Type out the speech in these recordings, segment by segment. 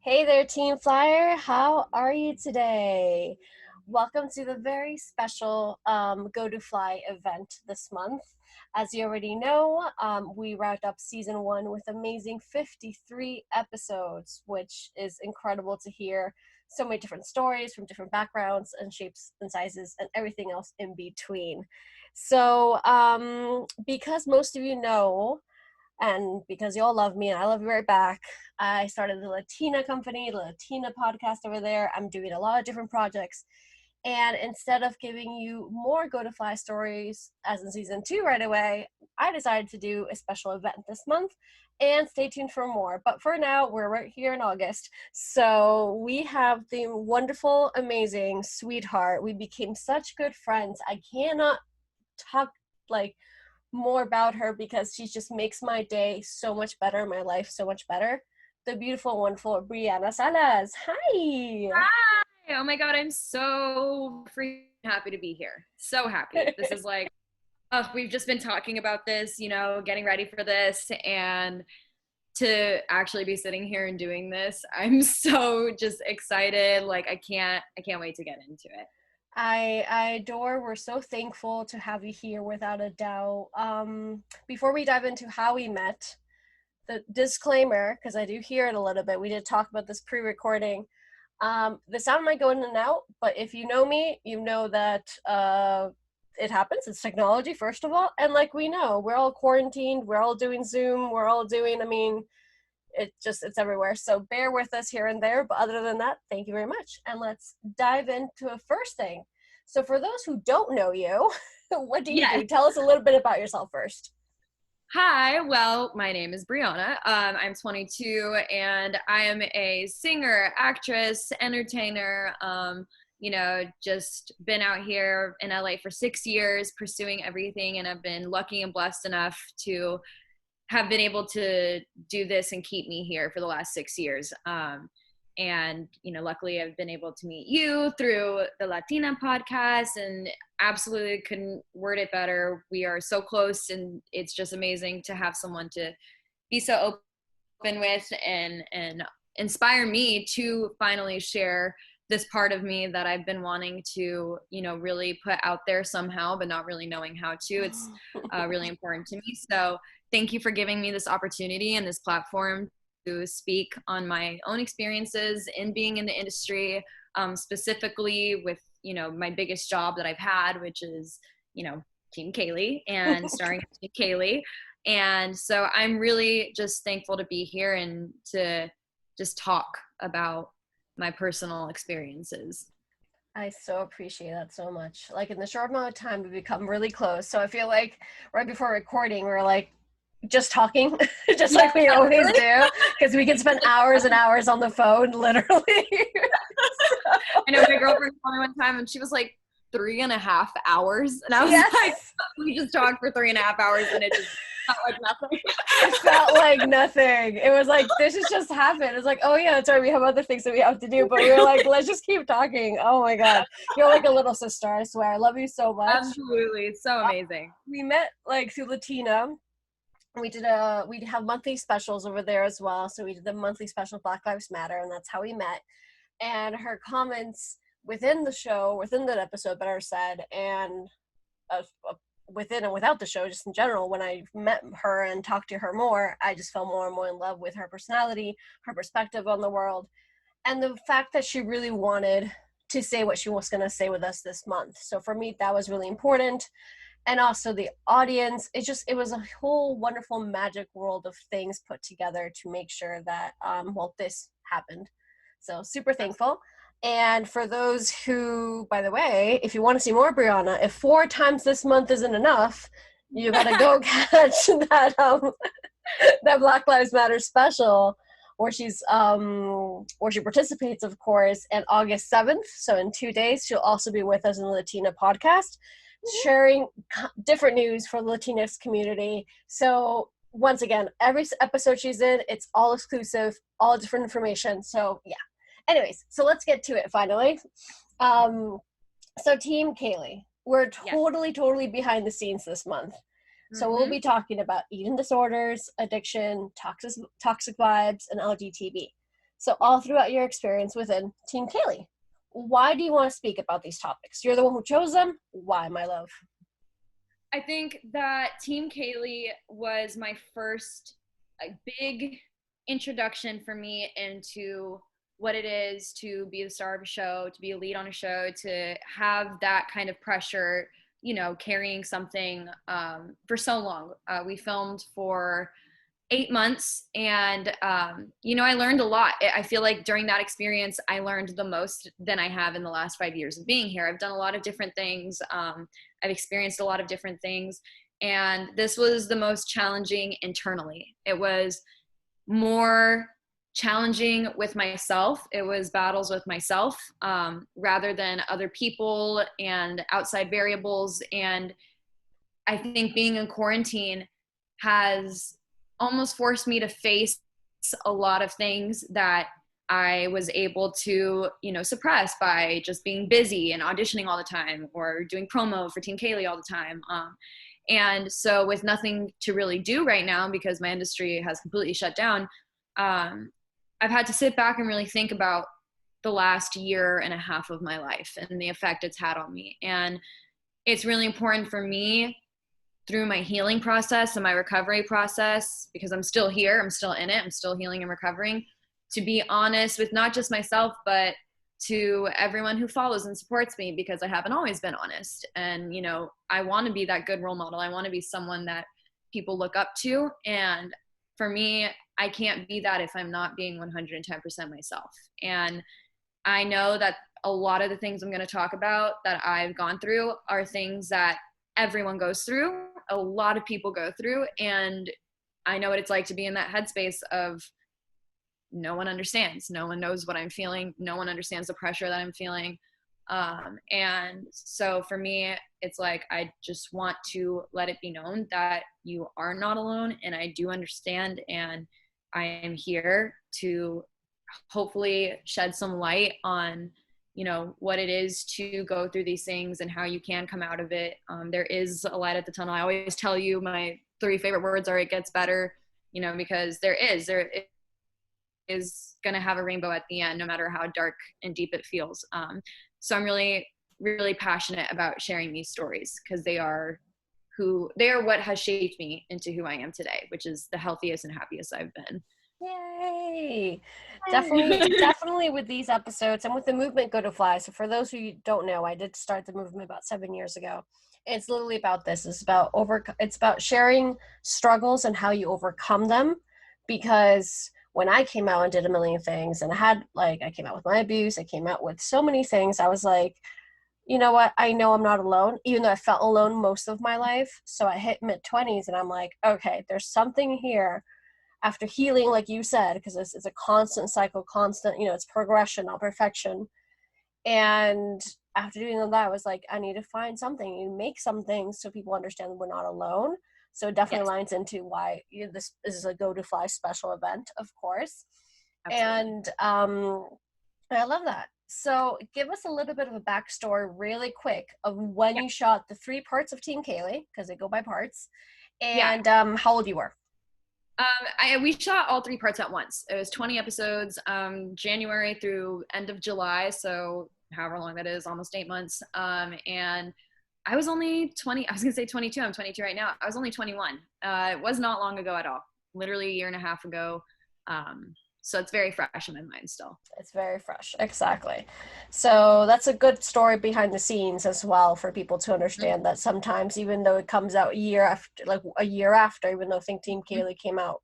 Hey there, Team Flyer. How are you today? Welcome to the very special Go to Fly event this month. As you already know, we wrapped up season 1 with amazing 53 episodes, which is incredible to hear. So many different stories from different backgrounds and shapes and sizes and everything else in between. So, because most of you know, and because y'all love me and I love you right back, I started the Latina company, the Latina podcast over there. I'm doing a lot of different projects. And instead of giving you more Go to Fly stories as in season 2 right away, I decided to do a special event this month. And stay tuned for more. But for now, we're right here in August. So we have the wonderful, amazing sweetheart. We became such good friends. I cannot talk more about her because she just makes my day so much better, my life so much better. The beautiful, wonderful Bryana Salaz. Hi. Hi! Oh my God, I'm so freaking happy to be here. So happy. This is like, oh, we've just been talking about this, getting ready for this, and to actually be sitting here and doing this, I'm so just excited. Like I can't wait to get into it. I adore. We're so thankful to have you here without a doubt. Before we dive into how we met, the disclaimer, because I do hear it a little bit, we did talk about this pre-recording. The sound might go in and out, but if you know me, you know that it happens. It's technology, first of all. And like we know, we're all quarantined, we're all doing Zoom, we're all doing, it's everywhere. So bear with us here and there. But other than that, thank you very much. And let's dive into a first thing. So for those who don't know you, what do you do? Tell us a little bit about yourself first. Hi, well, my name is Bryana. I'm 22 and I am a singer, actress, entertainer. Just been out here in LA for 6 years pursuing everything, and I've been lucky and blessed enough to have been able to do this and keep me here for the last 6 years. Luckily I've been able to meet you through the Latina podcast, and absolutely couldn't word it better. We are so close, and it's just amazing to have someone to be so open with and inspire me to finally share this part of me that I've been wanting to, really put out there somehow, but not really knowing how to. It's really important to me. So thank you for giving me this opportunity and this platform to speak on my own experiences in being in the industry, specifically with, my biggest job that I've had, which is, Team Kaylie and starring Team Kaylie. And so I'm really just thankful to be here and to just talk about my personal experiences. I so appreciate that so much. Like in the short amount of time, we've become really close. So I feel like right before recording, we're like just talking, just like we always do, because we can spend hours and hours on the phone, literally. I know my girlfriend called me one time and she was like 3.5 hours. And I was like, we just talked for 3.5 hours and it just felt like nothing. It felt like nothing. It was like, this has just happened. It's like, oh yeah, that's right. We have other things that we have to do, but we were like, let's just keep talking. Oh my God. You're like a little sister, I swear. I love you so much. Absolutely. It's so amazing. We met like through Latina. We'd have monthly specials over there as well. So we did the monthly special Black Lives Matter, and that's how we met. And her comments within the show, within that episode, better said, and within and without the show, just in general, when I met her and talked to her more, I just fell more and more in love with her personality, her perspective on the world, and the fact that she really wanted to say what she was going to say with us this month. So for me, that was really important. And also the audience, it was a whole wonderful magic world of things put together to make sure that, this happened. So super thankful. And for those who, by the way, if you want to see more Bryana, if 4 times this month isn't enough, you gotta go catch that that Black Lives Matter special where she participates, of course, on August 7th. So in 2 days, she'll also be with us in the Latina podcast, sharing different news for the Latinx community. So once again, every episode she's in, it's all exclusive, all different information. So yeah. Anyways, so let's get to it finally. So Team Kaylie, we're totally behind the scenes this month. So we'll be talking about eating disorders, addiction, toxic vibes, and LGTB. So all throughout your experience within Team Kaylie, why do you want to speak about these topics? You're the one who chose them. Why, my love? I think that Team Kaylie was my first big introduction for me into what it is to be the star of a show, to be a lead on a show, to have that kind of pressure, carrying something for so long. We filmed for 8 months, and I learned a lot. I feel like during that experience I learned the most than I have in the last 5 years of being here. I've done a lot of different things. I've experienced a lot of different things, and this was the most challenging internally. It was more challenging with myself. It was battles with myself, rather than other people and outside variables. And I think being in quarantine has almost forced me to face a lot of things that I was able to, suppress by just being busy and auditioning all the time or doing promo for Team Kaylie all the time. And so with nothing to really do right now because my industry has completely shut down, I've had to sit back and really think about the last year and a half of my life and the effect it's had on me. And it's really important for me through my healing process and my recovery process, because I'm still here, I'm still in it, I'm still healing and recovering, to be honest with not just myself, but to everyone who follows and supports me, because I haven't always been honest. And, I want to be that good role model. I want to be someone that people look up to. And for me, I can't be that if I'm not being 110% myself. And I know that a lot of the things I'm going to talk about that I've gone through are things that everyone goes through, a lot of people go through, and I know what it's like to be in that headspace of no one understands, no one knows what I'm feeling, no one understands the pressure that I'm feeling. And so for me, it's like I just want to let it be known that you are not alone, and I do understand, and I am here to hopefully shed some light on what it is to go through these things and how you can come out of it. There is a light at the tunnel. I always tell you my 3 favorite words are: it gets better, because there is going to have a rainbow at the end, no matter how dark and deep it feels. So I'm really, really passionate about sharing these stories, because they are what has shaped me into who I am today, which is the healthiest and happiest I've been. Yay! Definitely with these episodes and with the movement Go to Fly. So for those who don't know, I did start the movement about 7 years ago. It's literally about this. It's about sharing struggles and how you overcome them. Because when I came out and did a million things, and I came out with my abuse, I came out with so many things, I was like, you know what? I know I'm not alone, even though I felt alone most of my life. So I hit mid-20s and I'm like, okay, there's something here after healing, like you said, because it's a constant cycle, it's progression, not perfection. And after doing all that, I was like, I need to find something and make something so people understand we're not alone. So it definitely Yes, lines into why this is a Go to Fly special event, of course. absolutely. And I love that. So give us a little bit of a backstory really quick of when Yeah. you shot the 3 parts of Team Kaylie, because they go by parts, Yeah. and how old you were. We shot all 3 parts at once. It was 20 episodes, January through end of July. So however long that is, almost 8 months. And I was only 20. I was going to say 22. I'm 22 right now. I was only 21. It was not long ago at all. Literally a year and a half ago. So it's very fresh in my mind still. It's very fresh. Exactly. So that's a good story behind the scenes as well for people to understand that sometimes, even though it comes out a year after, even though I think Team Kaylie came out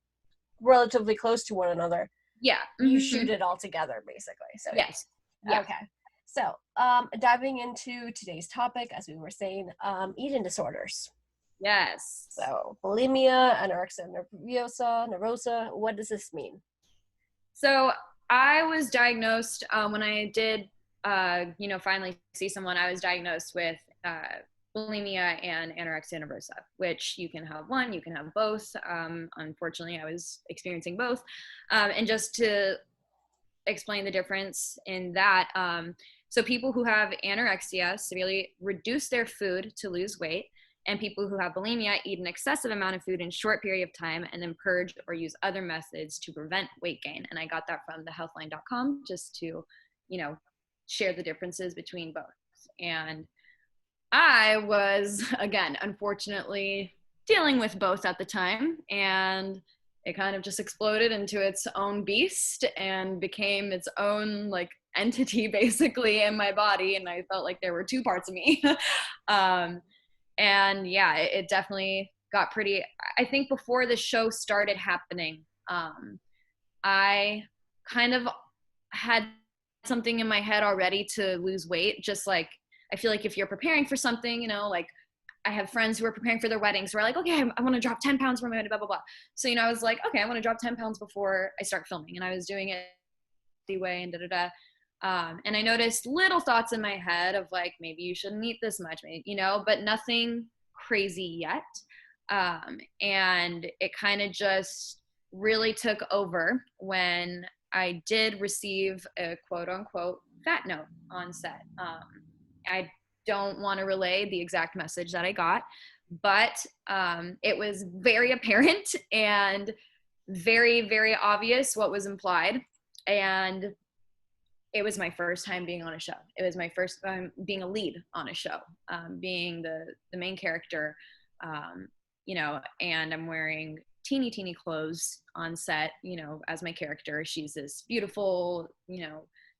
relatively close to one another, Yeah. you Mm-hmm. shoot it all together basically. So Yes. yeah. Yeah. Okay. So diving into today's topic, as we were saying, eating disorders. Yes. So bulimia, anorexia nervosa. What does this mean? So I was diagnosed when I did, finally see someone. I was diagnosed with bulimia and anorexia nervosa, which you can have one, you can have both. Unfortunately, I was experiencing both. And just to explain the difference in that, so people who have anorexia severely reduce their food to lose weight, And people who have bulimia eat an excessive amount of food in a short period of time and then purge or use other methods to prevent weight gain. And I got that from thehealthline.com just to, share the differences between both. And I was, again, unfortunately dealing with both at the time, and it kind of just exploded into its own beast and became its own entity basically in my body, and I felt like there were two parts of me. And yeah, it definitely got pretty, I think before the show started happening, I kind of had something in my head already to lose weight. Just I feel like if you're preparing for something, I have friends who are preparing for their weddings who are like, okay, I want to drop 10 pounds for my wedding, blah, blah, blah. So, I was like, okay, I want to drop 10 pounds before I start filming. And I was doing it the way and da-da-da. And I noticed little thoughts in my head of maybe you shouldn't eat this much, but nothing crazy yet. And it kind of just really took over when I did receive a quote unquote fat note on set. I don't want to relay the exact message that I got, but it was very apparent and very, very obvious what was implied. And it was my first time being on a show. It was my first time being a lead on a show, being the main character, and I'm wearing teeny clothes on set, as my character. She's this beautiful,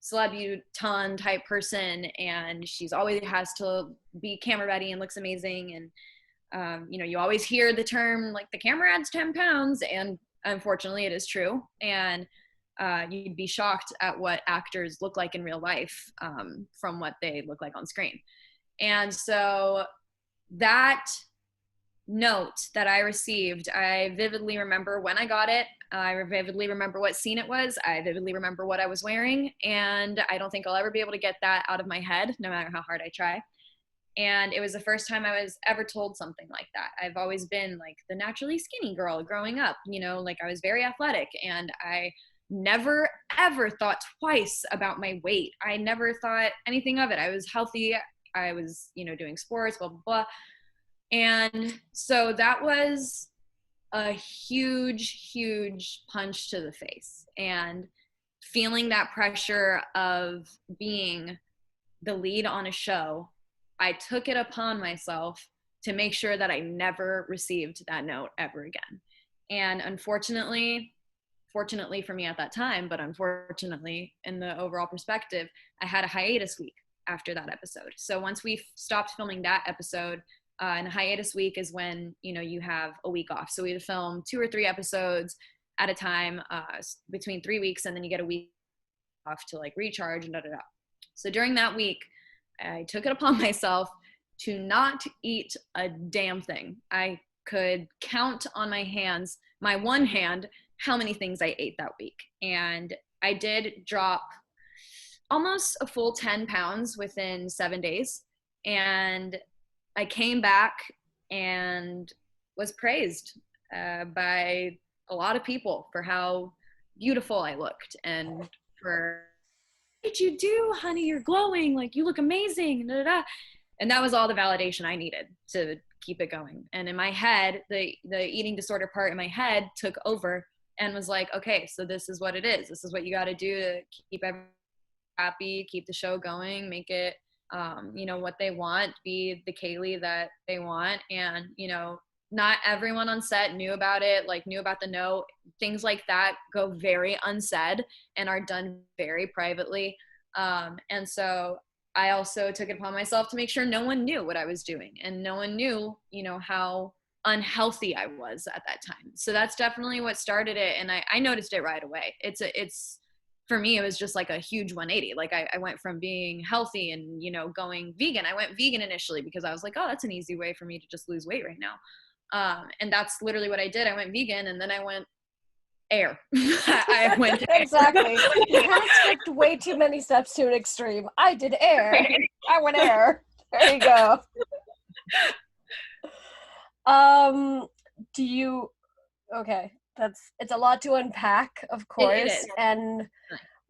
celebutton type person, and she's always has to be camera ready and looks amazing. And, you always hear the term, the camera adds 10 pounds, and unfortunately it is true. And you'd be shocked at what actors look like in real life from what they look like on screen. And so that note that I received, I vividly remember when I got it. I vividly remember what scene it was. I vividly remember what I was wearing. And I don't think I'll ever be able to get that out of my head, no matter how hard I try. And it was the first time I was ever told something like that. I've always been the naturally skinny girl growing up, I was very athletic, and I never ever thought twice about my weight. I never thought anything of it. I was healthy. I was, doing sports, blah, blah, blah. And so that was a huge punch to the face. And feeling that pressure of being the lead on a show, I took it upon myself to make sure that I never received that note ever again. And fortunately for me at that time, but unfortunately in the overall perspective, I had a hiatus week after that episode. So once we stopped filming that episode, and a hiatus week is when, you have a week off. So we had to film 2 or 3 episodes at a time, between 3 weeks, and then you get a week off to recharge and da-da-da. So during that week, I took it upon myself to not eat a damn thing. I could count on my one hand, how many things I ate that week. And I did drop almost a full 10 pounds within 7 days. And I came back and was praised by a lot of people for how beautiful I looked, and for, what did you do, honey? You're glowing. You look amazing. Da, da, da. And that was all the validation I needed to keep it going. And in my head, the eating disorder part in my head took over and was like, okay, so this is what it is. This is what you got to do to keep everyone happy, keep the show going, make it what they want, be the Kaylie that they want. And, not everyone on set knew about it, knew about the note. Things like that go very unsaid and are done very privately. And so I also took it upon myself to make sure no one knew what I was doing, and no one knew, how unhealthy I was at that time. So that's definitely what started it. And I noticed it right away. It's for me, it was just a huge 180. I went from being healthy and, going vegan. I went vegan initially because I was like, oh, that's an easy way for me to just lose weight right now. And that's literally what I did. I went vegan, and then I went air. I went exactly. You can't expect way too many steps to an extreme. I did air. I went air. There you go. Okay, it's a lot to unpack, of course. And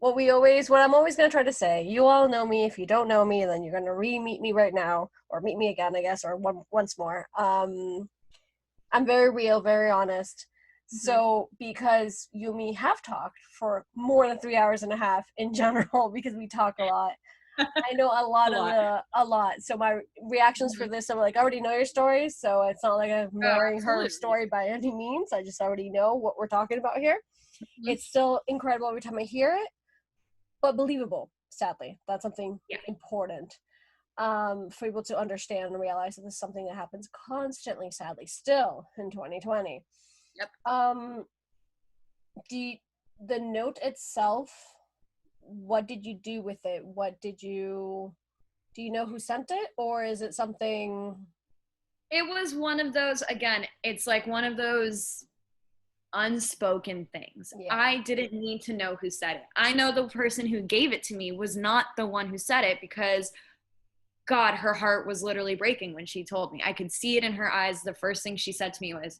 what I'm always going to try to say, you all know me. If you don't know me, then you're going to re-meet me right now, or meet me again, I guess, or once more. I'm very real, very honest. Mm-hmm. So because you and me have talked for more than 3 hours and a half in general, because we talk a lot, I know A lot. a lot. So my reactions for Mm-hmm. this, I'm like, I already know your stories, so it's not like I'm Oh, marrying her absolutely. story by any means. I just already know what we're talking about here. Mm-hmm. It's still incredible every time I hear it, but believable. Sadly, that's something Yeah. important for people to understand and realize that this is something that happens constantly. Sadly, still in 2020. Yep. Um, the note itself, what did you do with it? Do you know who sent it, or is it something? It was one of those, again, it's like one of those unspoken things. Yeah. I didn't need to know who said it. I know the person who gave it to me was not the one who said it, because God, her heart was literally breaking when she told me. I could see it in her eyes. The first thing she said to me was,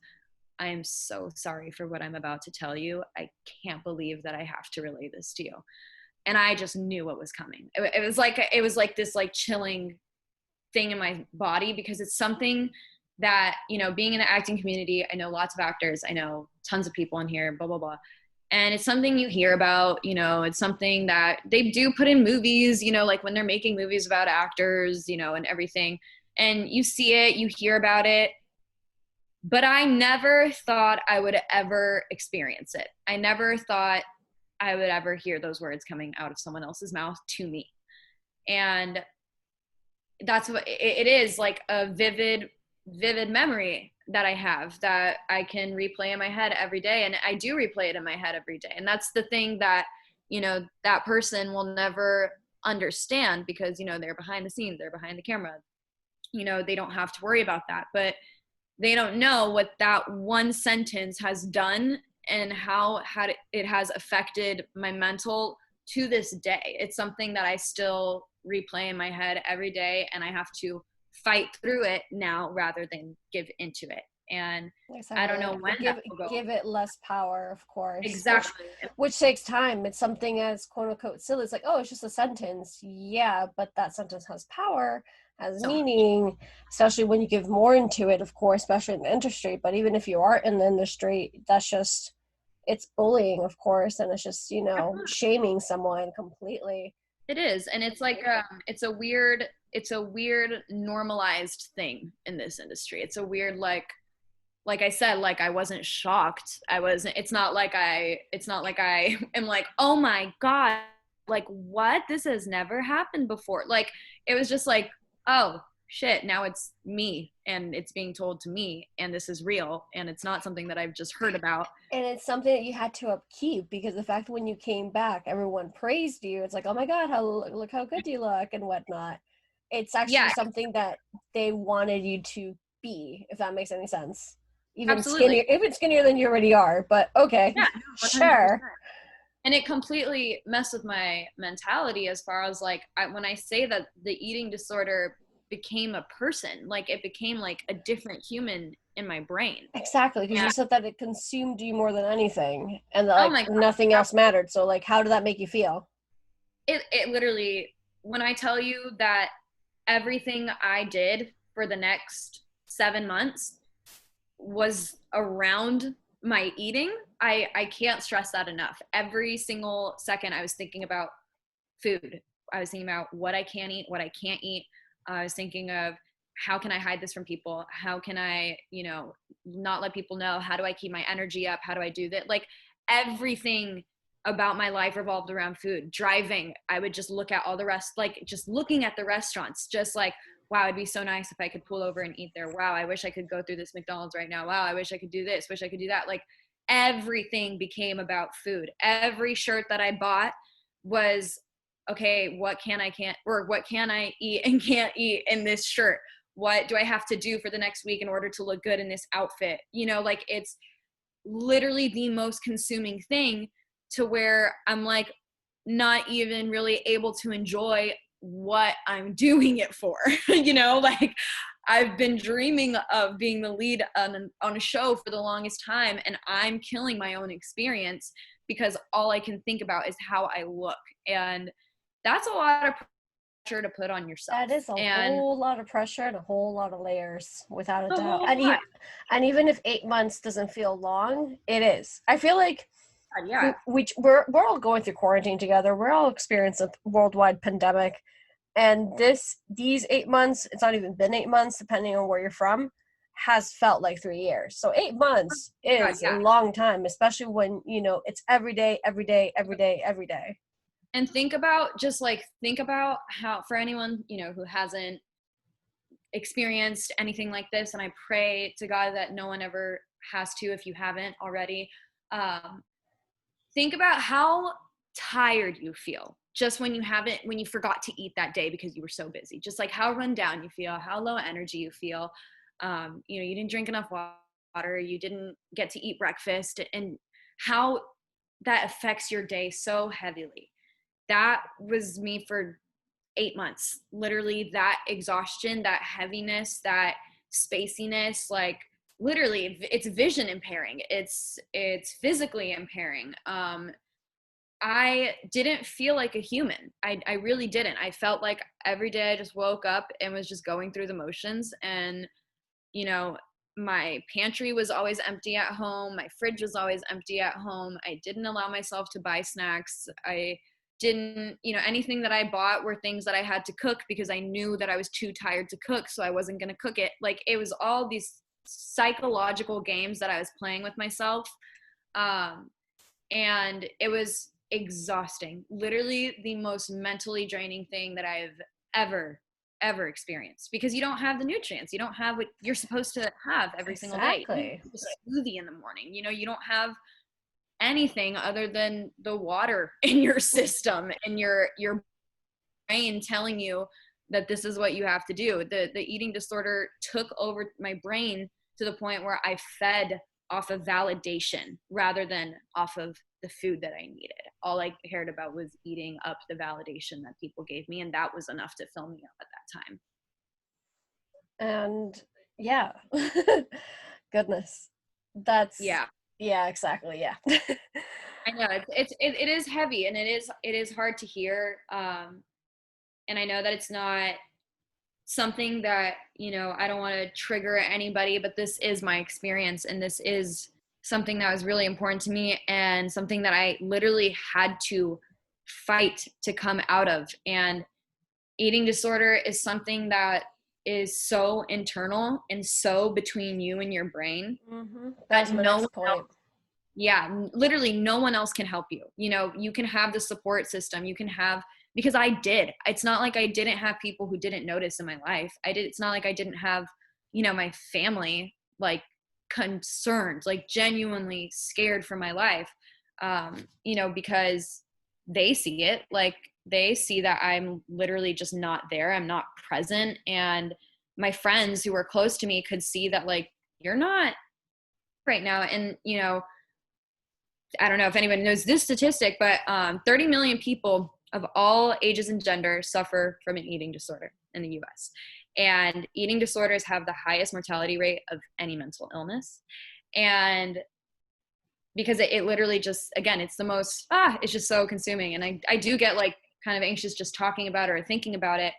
I am so sorry for what I'm about to tell you. I can't believe that I have to relay this to you. And I just knew what was coming. It was like this like chilling thing in my body, because it's something that, you know, being in the acting community, I know lots of actors, I know tons of people in here, blah blah blah, and it's something you hear about, you know, it's something that they do put in movies, you know, like when they're making movies about actors, you know, and everything, and you see it, you hear about it, but I never thought I would ever experience it. I never thought I would ever hear those words coming out of someone else's mouth to me. And that's what it is, like a vivid memory that I have, that I can replay in my head every day, and I do replay it in my head every day. And that's the thing that, you know, that person will never understand, because, you know, they're behind the scenes, they're behind the camera, you know, they don't have to worry about that, but they don't know what that one sentence has done, and how it has affected my mental to this day. It's something that I still replay in my head every day, and I have to fight through it now rather than give into it. And I Exactly. don't know when that will go. Give it less power, of course, Exactly. which takes time. It's something as quote unquote silly. It's like, oh, it's just a sentence. Yeah, but that sentence has power, has So much. meaning, especially when you give more into it, of course, especially in the industry. But even if you are in the industry, that's just, it's bullying, of course, and it's just, shaming someone completely. It is, and it's like it's a weird normalized thing in this industry. It's a weird, like I said, like I wasn't shocked. I wasn't. It's not like I am like, oh my god, like what? This has never happened before. Like it was just like, oh shit, now it's me, and it's being told to me, and this is real, and it's not something that I've just heard about. And it's something that you had to upkeep, because the fact when you came back, everyone praised you. It's like, oh my God, how look how good you look and whatnot. It's actually Yeah, something that they wanted you to be, if that makes any sense. absolutely. Even skinnier than you already are. But okay, Yeah, no, 100%. sure. And it completely messed with my mentality, as far as like when I say that the eating disorder became a person, like it became like a different human in my brain. Exactly, because you And said that it consumed you more than anything, and that, oh like my nothing god, else mattered. So like, how did that make you feel? it literally, when I tell you that everything I did for the next 7 months was around my eating, I can't stress that enough. Every single second I was thinking about food. I was thinking about what I can eat, what I can't eat. I was thinking of, how can I hide this from people? How can I, you know, not let people know? How do I keep my energy up? How do I do that? Like everything about my life revolved around food. Driving, I would just look at all the rest, like just looking at the restaurants, just like, wow, it'd be so nice if I could pull over and eat there. Wow, I wish I could go through this McDonald's right now. Wow, I wish I could do this, wish I could do that. Like everything became about food. Every shirt that I bought was, okay, what can I eat and can't eat in this shirt? What do I have to do for the next week in order to look good in this outfit? You know, like it's literally the most consuming thing, to where I'm like not even really able to enjoy what I'm doing it for. You know, like I've been dreaming of being the lead on a show for the longest time, and I'm killing my own experience because all I can think about is how I look. And that's a lot of pressure to put on yourself. That is a And whole lot of pressure and a whole lot of layers, without a the doubt. whole lot. And even if 8 months doesn't feel long, it is. I feel like Yeah. we're all going through quarantine together. We're all experiencing a worldwide pandemic, and these 8 months, it's not even been 8 months, depending on where you're from, has felt like 3 years. So 8 months God, is a yeah. long time, especially when it's every day, every day, every day, every day. And think about how, for anyone, who hasn't experienced anything like this, and I pray to God that no one ever has to, if you haven't already, think about how tired you feel just when you forgot to eat that day because you were so busy, just like how run down you feel, how low energy you feel. You didn't drink enough water, you didn't get to eat breakfast, and how that affects your day so heavily. That was me for 8 months. Literally, that exhaustion, that heaviness, that spaciness, like literally it's vision impairing. It's physically impairing. I didn't feel like a human. I really didn't. I felt like every day I just woke up and was just going through the motions. And, you know, my pantry was always empty at home. My fridge was always empty at home. I didn't allow myself to buy snacks. I didn't, anything that I bought were things that I had to cook because I knew that I was too tired to cook, so I wasn't going to cook it. Like, it was all these psychological games that I was playing with myself. And it was exhausting. Literally the most mentally draining thing that I've ever experienced, because you don't have the nutrients. You don't have what you're supposed to have every single day. Exactly. You have a smoothie in the morning. You don't have anything other than the water in your system and your brain telling you that this is what you have to do. The eating disorder took over my brain to the point where I fed off of validation rather than off of the food that I needed. All I cared about was eating up the validation that people gave me, and that was enough to fill me up at that time. And yeah. Goodness. That's Yeah, Yeah, exactly. Yeah. I know it is heavy, and it is hard to hear. And I know that it's not something that, I don't want to trigger anybody, but this is my experience, and this is something that was really important to me, and something that I literally had to fight to come out of. And eating disorder is something that is so internal and so between you and your brain That that was my next point. literally no one else can help you. You can have the support system, you can have, because I did. It's not like I didn't have people who didn't notice in my life. It's not like I didn't have, my family, like, concerned, like genuinely scared for my life. Because they see it, like they see that I'm literally just not there. I'm not present. And my friends who were close to me could see that, like, you're not right now. And, I don't know if anyone knows this statistic, but 30 million people of all ages and gender suffer from an eating disorder in the US. And eating disorders have the highest mortality rate of any mental illness. And because it literally just, again, it's the most, it's just so consuming. And I do get, like, kind of anxious just talking about it or thinking about it.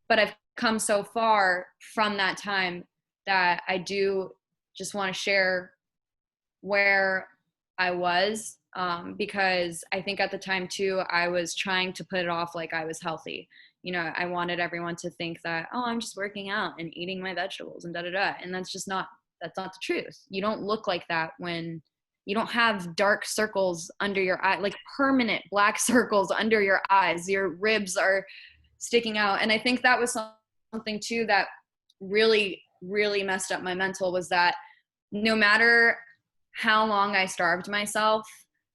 But I've come so far from that time that I do just want to share where I was, because I think at the time too, I was trying to put it off like I was healthy. I wanted everyone to think that, oh, I'm just working out and eating my vegetables and and that's not the truth. You don't look like that when you don't have dark circles under your eye, like permanent black circles under your eyes. Your ribs are sticking out. And I think that was something too that really, really messed up my mental, was that no matter how long I starved myself,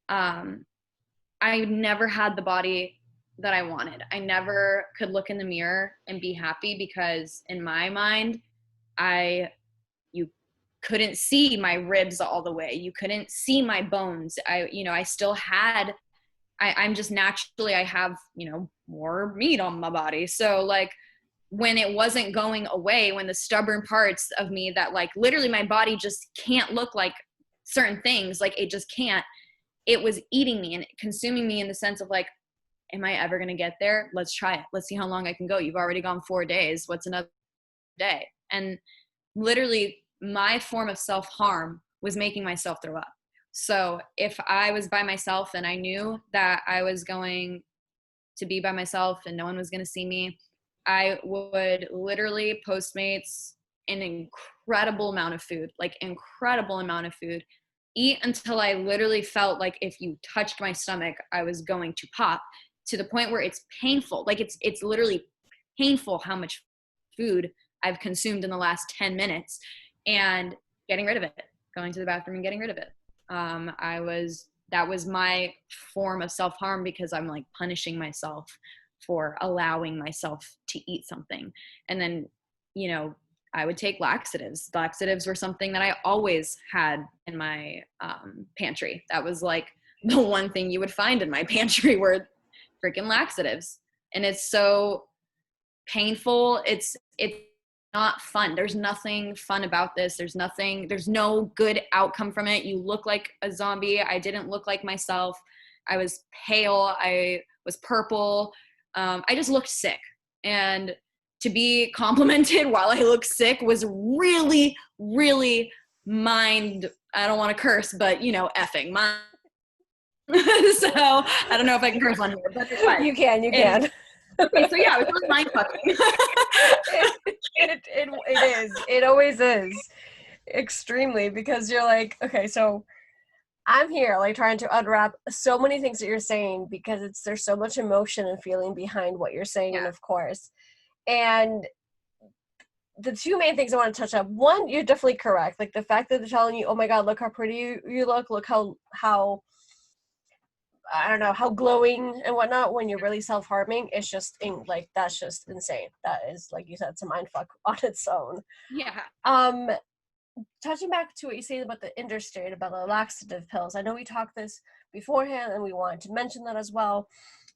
I never had the body that I wanted. I never could look in the mirror and be happy, because in my mind, you couldn't see my ribs all the way. You couldn't see my bones. I still had, I'm just naturally, I have, more meat on my body. So, like, when it wasn't going away, when the stubborn parts of me that, like, literally my body just can't look like certain things, like, it just can't, it was eating me and consuming me in the sense of like, am I ever going to get there? Let's try it. Let's see how long I can go. You've already gone 4 days. What's another day? And literally my form of self-harm was making myself throw up. So if I was by myself and I knew that I was going to be by myself and no one was going to see me, I would literally Postmates an incredible amount of food, like incredible amount of food, eat until I literally felt like if you touched my stomach, I was going to pop, to the point where it's painful. Like it's literally painful how much food I've consumed in the last 10 minutes, and getting rid of it, going to the bathroom and getting rid of it. That was my form of self-harm, because I'm like punishing myself for allowing myself to eat something. And then, I would take laxatives. Laxatives were something that I always had in my pantry. That was like the one thing you would find in my pantry were freaking laxatives. And it's so painful. It's not fun. There's nothing fun about this. There's no good outcome from it. You look like a zombie. I didn't look like myself. I was pale. I was purple. I just looked sick. And to be complimented while I look sick was really, really I don't want to curse, but effing mind. So I don't know if I can curse on here, but it's fine. You can. Okay, so yeah, it was really mind fucking. It is. It always is. Extremely, because you're like, okay, so I'm here like trying to unwrap so many things that you're saying, because there's so much emotion and feeling behind what you're saying, Yeah. and of course. And the two main things I want to touch on, one, you're definitely correct. Like the fact that they're telling you, oh my God, look how pretty you look how I don't know, how glowing and whatnot, when you're really self-harming, it's just that's just insane. That is, like you said, it's a mind fuck on its own. Yeah. Touching back to what you said about the industry, about the laxative pills, I know we talked this beforehand and we wanted to mention that as well,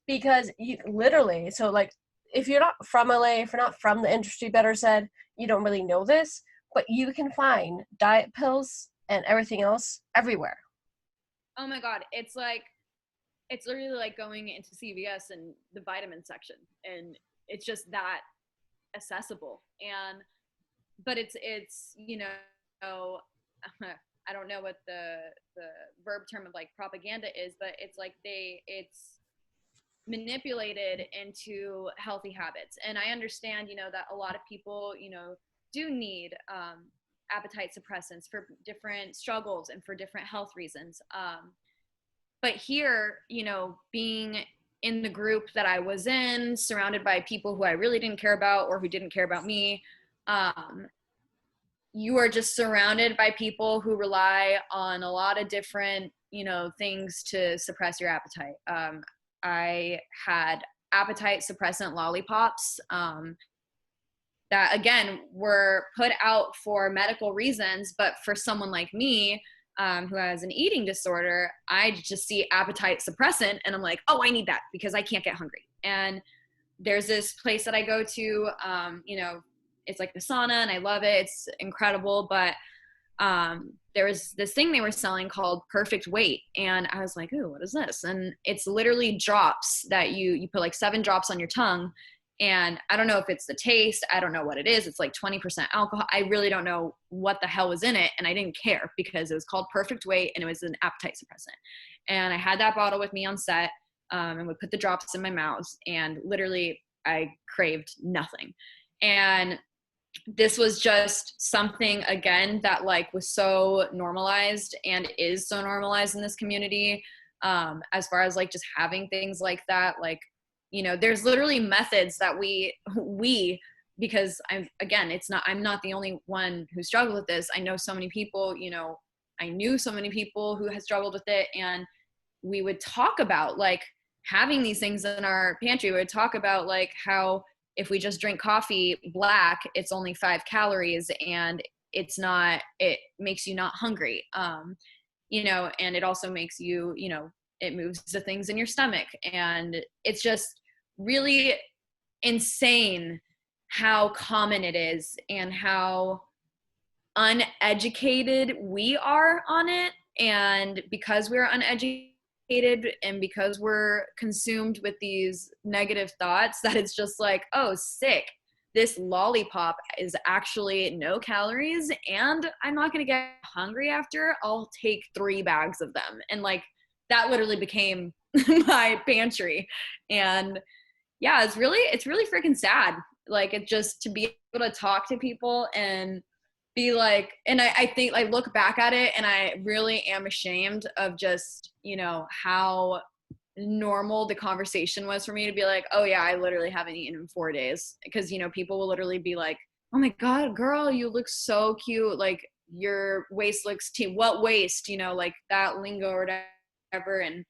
because you literally, so like, if you're not from LA, if you're not from the industry, better said, you don't really know this, but you can find diet pills and everything else everywhere. Oh my God. It's literally like going into CVS and the vitamin section, and it's just that accessible. But it's I don't know what the verb term of like propaganda is, but it's like it's manipulated into healthy habits. And I understand, that a lot of people, do need appetite suppressants for different struggles and for different health reasons. But here, being in the group that I was in, surrounded by people who I really didn't care about or who didn't care about me, you are just surrounded by people who rely on a lot of different, things to suppress your appetite. I had appetite suppressant lollipops that, again, were put out for medical reasons, but for someone like me, who has an eating disorder, I just see appetite suppressant and I'm like, oh, I need that because I can't get hungry. And there's this place that I go to, it's like the sauna and I love it. It's incredible. But there was this thing they were selling called Perfect Weight. And I was like, ooh, what is this? And it's literally drops that you put like 7 drops on your tongue. And I don't know if it's the taste. I don't know what it is. It's like 20% alcohol. I really don't know what the hell was in it. And I didn't care because it was called Perfect Weight and it was an appetite suppressant. And I had that bottle with me on set, and would put the drops in my mouth, and literally I craved nothing. And this was just something, again, that like was so normalized and is so normalized in this community, as far as like just having things like that. Like, there's literally methods that we because I'm not the only one who struggled with this. I know so many people, I knew so many people who had struggled with it, and we would talk about like having these things in our pantry. We would talk about like how if we just drink coffee black, it's only 5 calories and it makes you not hungry. And it also makes you, it moves the things in your stomach. And it's just really insane how common it is and how uneducated we are on it. And because we're uneducated, and because we're consumed with these negative thoughts that it's just like, oh, sick, this lollipop is actually no calories and I'm not going to get hungry after, I'll take 3 bags of them. And like that literally became my pantry. And yeah, it's really freaking sad. Like it just to be able to talk to people and be like, and I think I look back at it and I really am ashamed of just, you know, how normal the conversation was for me to be like, oh yeah, I literally haven't eaten in 4 days. Because, you know, people will literally be like, oh my God, girl, you look so cute. Like your waist looks what waist, you know, like that lingo or whatever. And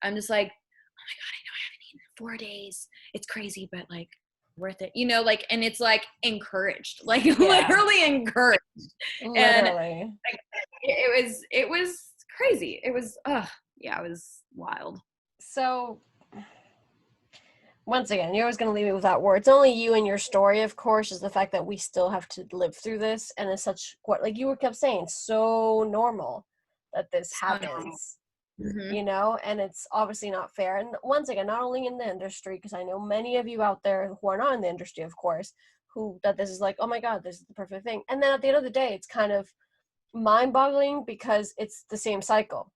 I'm just like, oh my God, I know I haven't eaten in 4 days. It's crazy, but like worth it, you know, like, and it's like encouraged, like Yeah, literally encouraged. And literally. like it was crazy. It was yeah, it was wild. So once again, you're always going to leave me with that word. It's only you and your story, of course, is the fact that we still have to live through this, and it's such what, like you were kept saying, so normal that this So normal. happens, Mm-hmm. you know, and it's obviously not fair. And once again, not only in the industry, because I know many of you out there who are not in the industry, of course, who that this is like, oh my God, this is the perfect thing. And then at the end of the day, it's kind of mind-boggling because it's the same cycle.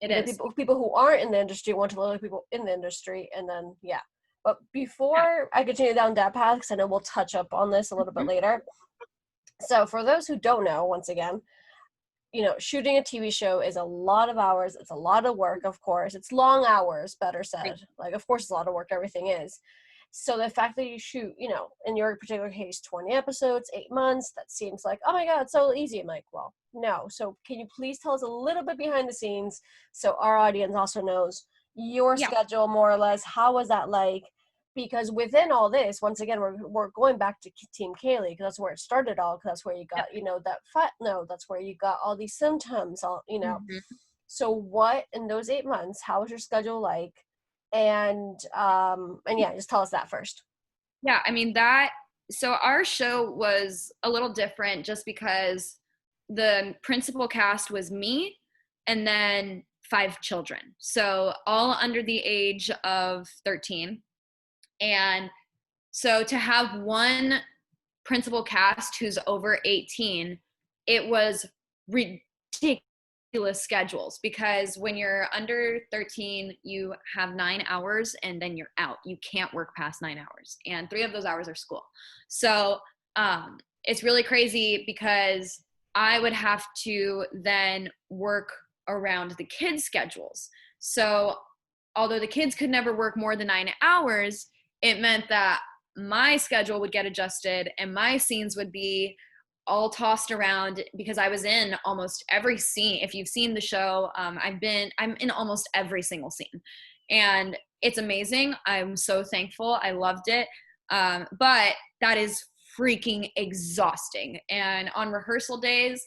It Because is. people who aren't in the industry want to look like people in the industry, and then yeah. But Yeah. before I continue down that path, because I know we'll touch up on this a little bit Mm-hmm. later. So for those who don't know, once again, you know, shooting a TV show is a lot of hours. It's a lot of work, of course. It's long hours, better said. Like, of course, it's a lot of work. Everything is. So the fact that you shoot, you know, in your particular case, 20 episodes, 8 months, that seems like, oh my God, it's so easy. I'm like, well, no. So can you please tell us a little bit behind the scenes so our audience also knows your Yeah. schedule more or less? How was that like? Because within all this, once again, we're going back to Team Kaylie because that's where it started all. Because that's where you Yep. got, you know, that fat. No, that's where you got all these symptoms. All, you know. Mm-hmm. So what in those 8 months? How was your schedule like? And yeah, just tell us that first. Yeah, I mean that, so our show was a little different just because the principal cast was me and then 5 children. So all under the age of 13. And so to have one principal cast who's over 18, it was ridiculous schedules because when you're under 13, you have 9 hours and then you're out. You can't work past 9 hours, and 3 of those hours are school. So it's really crazy because I would have to then work around the kids' schedules. So although the kids could never work more than 9 hours, it meant that my schedule would get adjusted and my scenes would be all tossed around because I was in almost every scene. If you've seen the show, I'm in almost every single scene, and it's amazing. I'm so thankful. I loved it. But that is freaking exhausting. And on rehearsal days,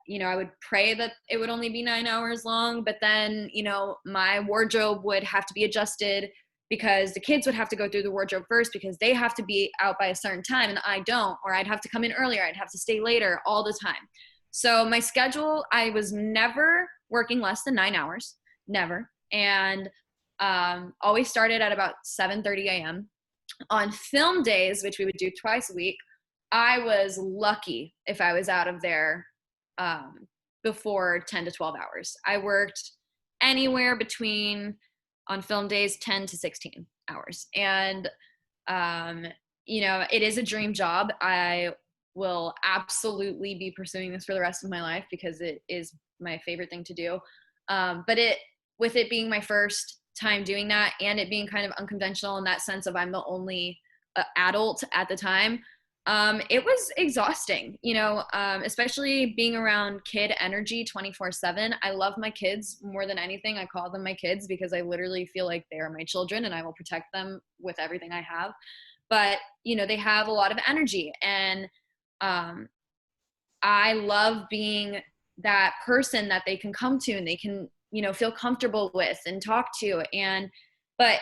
you know, I would pray that it would only be 9 hours long, but then, you know, my wardrobe would have to be adjusted because the kids would have to go through the wardrobe first because they have to be out by a certain time and I don't, or I'd have to come in earlier, I'd have to stay later all the time. So my schedule, I was never working less than 9 hours, never. And always started at about 7:30 a.m. On film days, which we would do twice a week, I was lucky if I was out of there before 10 to 12 hours. I worked anywhere between, on film days, 10 to 16 hours. And, you know, it is a dream job. I will absolutely be pursuing this for the rest of my life because it is my favorite thing to do. But with it being my first time doing that and it being kind of unconventional in that sense of I'm the only adult at the time, it was exhausting, you know, especially being around kid energy 24/7. I love my kids more than anything. I call them my kids because I literally feel like they are my children and I will protect them with everything I have. But, you know, they have a lot of energy and I love being that person that they can come to and they can, you know, feel comfortable with and talk to. But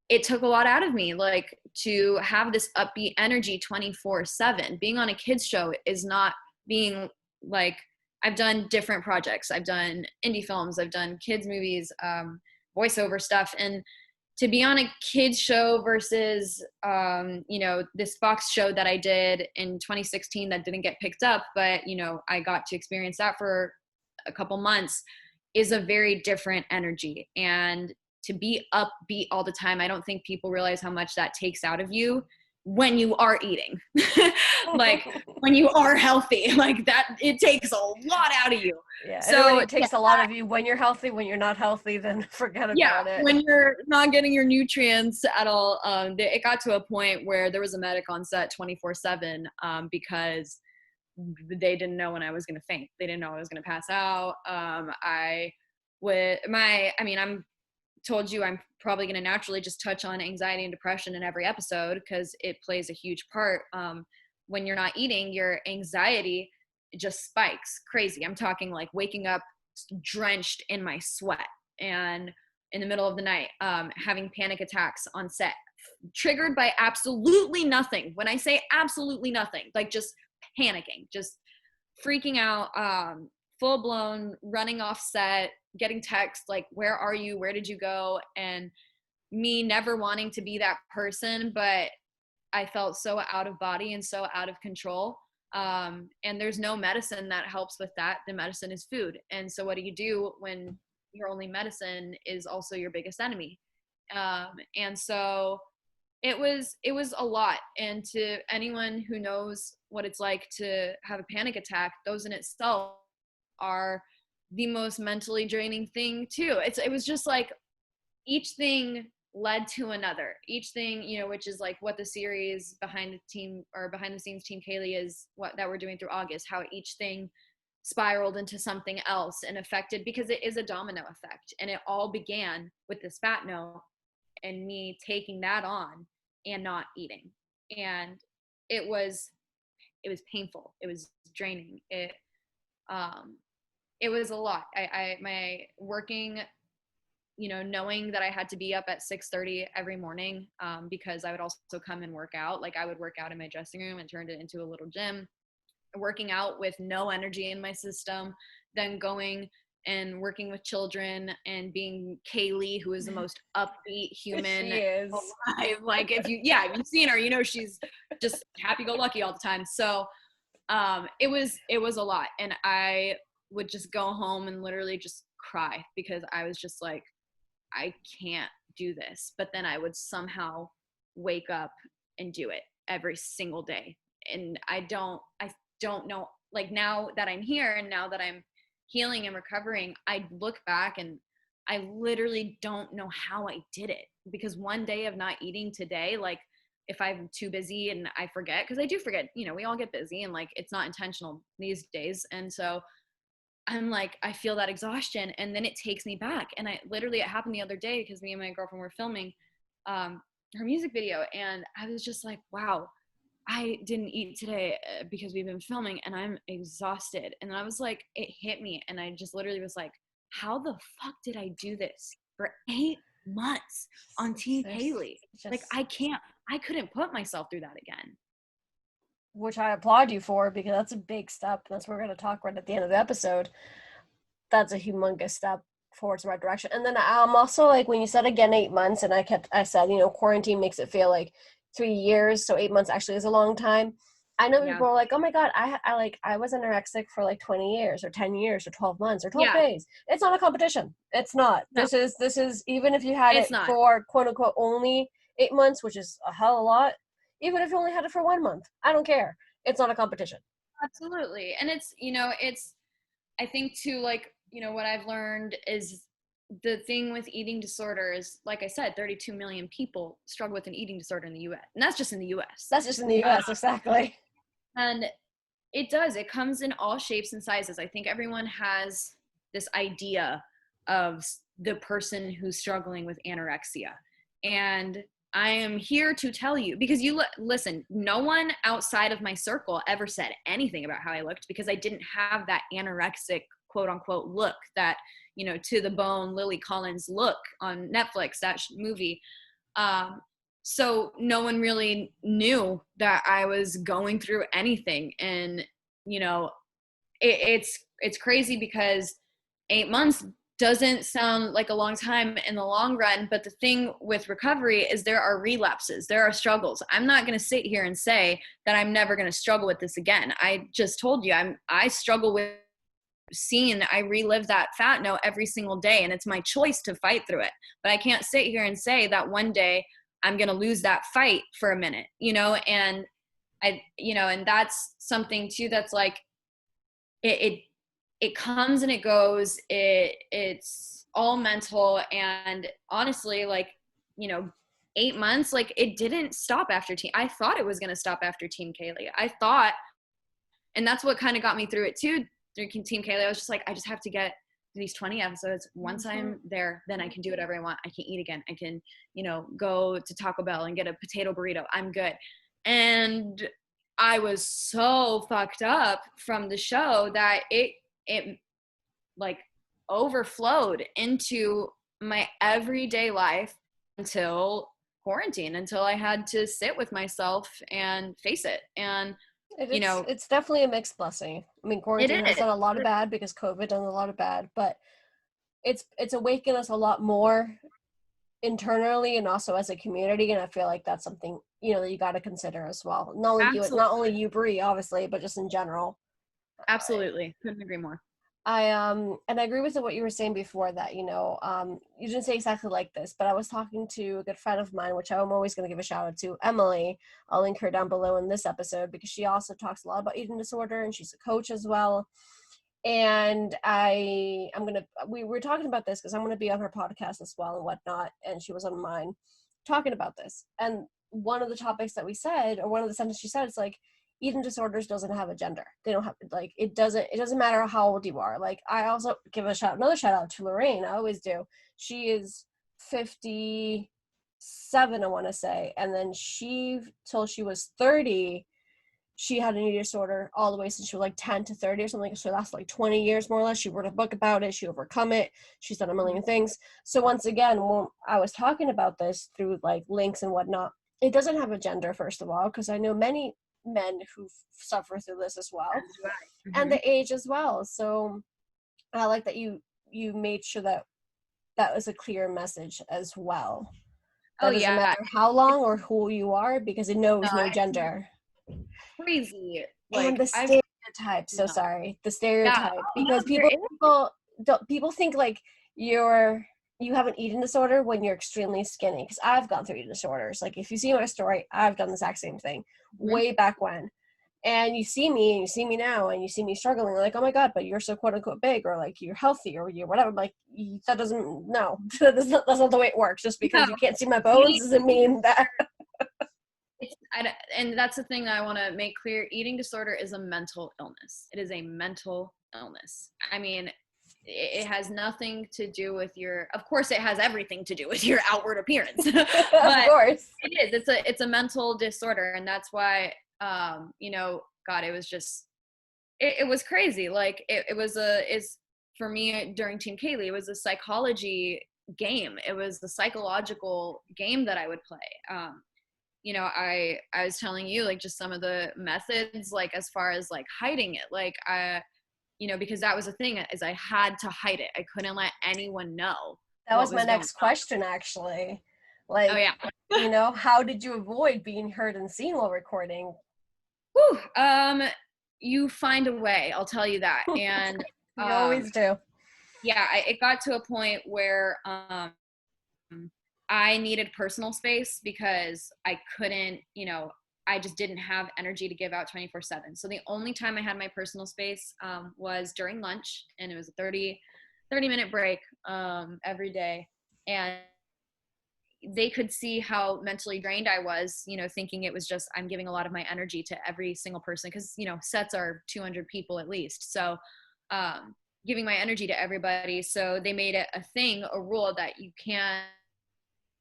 it took a lot out of me, like to have this upbeat energy 24/7. Being on a kids show is not being like, I've done different projects. I've done indie films. I've done kids movies. voiceover stuff. And to be on a kids show versus, this Fox show that I did in 2016 that didn't get picked up, but, I got to experience that for a couple months, is a very different energy. And to be upbeat all the time, I don't think people realize how much that takes out of you when you are eating. Like when you are healthy, like that, it takes a lot out of you. Yeah, it So already takes a lot of you when you're healthy. When you're not healthy, then forget yeah, about it. when you're not getting your nutrients at all, it got to a point where there was a medic on set 24/7, because they didn't know when I was going to faint. They didn't know I was going to pass out. I'm told you I'm probably going to naturally just touch on anxiety and depression in every episode because it plays a huge part. When you're not eating, your anxiety just spikes crazy. I'm talking like waking up drenched in my sweat and in the middle of the night, having panic attacks on set, triggered by absolutely nothing. When I say absolutely nothing, like just panicking, just freaking out, full blown running off set, getting text like, where are you? Where did you go? And me never wanting to be that person, but I felt so out of body and so out of control. And there's no medicine that helps with that. The medicine is food. And so what do you do when your only medicine is also your biggest enemy? And so it was a lot. And to anyone who knows what it's like to have a panic attack, those in itself are the most mentally draining thing too. It was just like each thing led to another. Each thing, which is like what the series behind the scenes Team Kaylie is, what that we're doing through August, how each thing spiraled into something else and affected, because it is a domino effect. And it all began with this fat note and me taking that on and not eating. And it was painful. It was draining. It was a lot. My working, knowing that I had to be up at 6:30 every morning, because I would also come and work out. Like I would work out in my dressing room and turned it into a little gym, working out with no energy in my system, then going and working with children and being Kaylie, who is the most upbeat human She is alive. Like if you've seen her, she's just happy-go-lucky all the time. So it was a lot. And I would just go home and literally just cry because I was just like, I can't do this. But then I would somehow wake up and do it every single day. And I don't know, like now that I'm here and now that I'm healing and recovering, I look back and I literally don't know how I did it, because one day of not eating today, like if I'm too busy and I forget, because I do forget, we all get busy and like it's not intentional these days. And so I'm like, I feel that exhaustion and then it takes me back. And it happened the other day because me and my girlfriend were filming her music video. And I was just like, wow, I didn't eat today because we've been filming and I'm exhausted. And I was like, it hit me. And I just literally was like, how the fuck did I do this for 8 months on Team Kaylie? Like I couldn't put myself through that again. Which I applaud you for, because that's a big step. That's what we're going to talk right at the end of the episode. That's a humongous step towards the right direction. And then also like when you said again 8 months, and I said quarantine makes it feel like 3 years, so 8 months actually is a long time. I know people are like, oh my god, I was anorexic for like 20 years or 10 years or 12 months or 12 days. It's not a competition. It's not. No. This is even if you had it for quote unquote only 8 months, which is a hell of a lot. Even if you only had it for 1 month, I don't care. It's not a competition. Absolutely. And it's, I think too, like, what I've learned is the thing with eating disorders, like I said, 32 million people struggle with an eating disorder in the US. And that's just in the US. That's just in the US, exactly. And it comes in all shapes and sizes. I think everyone has this idea of the person who's struggling with anorexia. And I am here to tell you, because listen, no one outside of my circle ever said anything about how I looked, because I didn't have that anorexic quote unquote look, that, to the bone Lily Collins look on Netflix, that movie. So no one really knew that I was going through anything. And, it's crazy because 8 months doesn't sound like a long time in the long run, but the thing with recovery is there are relapses, there are struggles. I'm not going to sit here and say that I'm never going to struggle with this again. I just told you I struggle with I relive that fat note every single day, and it's my choice to fight through it. But I can't sit here and say that one day I'm going to lose that fight for a minute, and and that's something too, that's like, it comes and it goes. It's all mental. And honestly, like, 8 months, like, it didn't stop after I thought it was going to stop after Team Kaylie. I thought, and that's what kind of got me through it too, through Team Kaylie. I was just like, I just have to get these 20 episodes. Once I'm there, then I can do whatever I want. I can eat again. I can, go to Taco Bell and get a potato burrito. I'm good. And I was so fucked up from the show that it like overflowed into my everyday life until quarantine, until I had to sit with myself and face it. And it's definitely a mixed blessing. I mean, quarantine has done a lot of bad because COVID done a lot of bad, but it's awakened us a lot more internally and also as a community, and I feel like that's something that you got to consider as well. Not only you, Brie, obviously, but just in general. Absolutely, couldn't agree more. And I agree with what you were saying before, that you didn't say exactly like this, but I was talking to a good friend of mine, which I'm always going to give a shout out to, Emily. I'll link her down below in this episode because she also talks a lot about eating disorder, and she's a coach as well. And we were talking about this because I'm gonna be on her podcast as well and whatnot, and she was on mine talking about this. And one of the topics that we said, or one of the sentences she said, is like, eating disorders doesn't have a gender. They don't have, like, it doesn't matter how old you are. Like, I also give another shout out to Lorraine. I always do. She is 57, I want to say, and then till she was 30, she had an eating disorder all the way since she was like 10 to 30 or something. So it lasted like 20 years more or less. She wrote a book about it. She overcome it. She's done a million things. So once again, when I was talking about this through like links and whatnot, it doesn't have a gender, first of all, because I know many men who suffer through this as well, and the age as well. So I like that you made sure that was a clear message as well. That doesn't matter how long or who you are, because it knows no gender. Crazy. Like, and the stereotype. So sorry, the stereotype, because people think like you have an eating disorder when you're extremely skinny. Because I've gone through eating disorders. Like, if you see my story, I've done the exact same thing way back when. And you see me, and you see me now, and you see me struggling. Like, oh my god, but you're so quote unquote big, or like you're healthy, or you're whatever. Like, that's not the way it works. Just because you can't see my bones doesn't mean that. And that's the thing that I want to make clear. Eating disorder is a mental illness. It is a mental illness. I mean, it has nothing to do with of course it has everything to do with your outward appearance. But of course. It is. It's a mental disorder. And that's why, God, it was just, it was crazy. Like, it's for me during Team Kaylie, it was a psychology game. It was the psychological game that I would play. I was telling you, like, just some of the methods, like, as far as like hiding it, like, because that was the thing, is I had to hide it. I couldn't let anyone know. That was my next question, actually. Like, how did you avoid being heard and seen while recording? You find a way, I'll tell you that. And you always do. Yeah, it got to a point where I needed personal space because I couldn't, I just didn't have energy to give out 24/7. So the only time I had my personal space was during lunch, and it was a 30-minute break every day. And they could see how mentally drained I was, thinking it was just, I'm giving a lot of my energy to every single person, because, sets are 200 people at least. So giving my energy to everybody. So they made it a rule that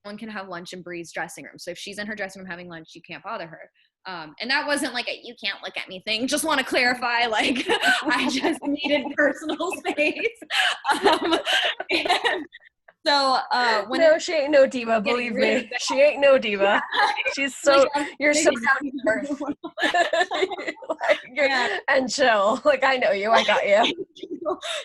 one can have lunch in Bree's dressing room. So if she's in her dressing room having lunch, you can't bother her. And that wasn't like you can't look at me thing. Just want to clarify, like, I just needed personal space. And so she ain't no diva, believe me. She ain't no diva. She's so, you're so down to earth. And chill. Like, I know you, I got you.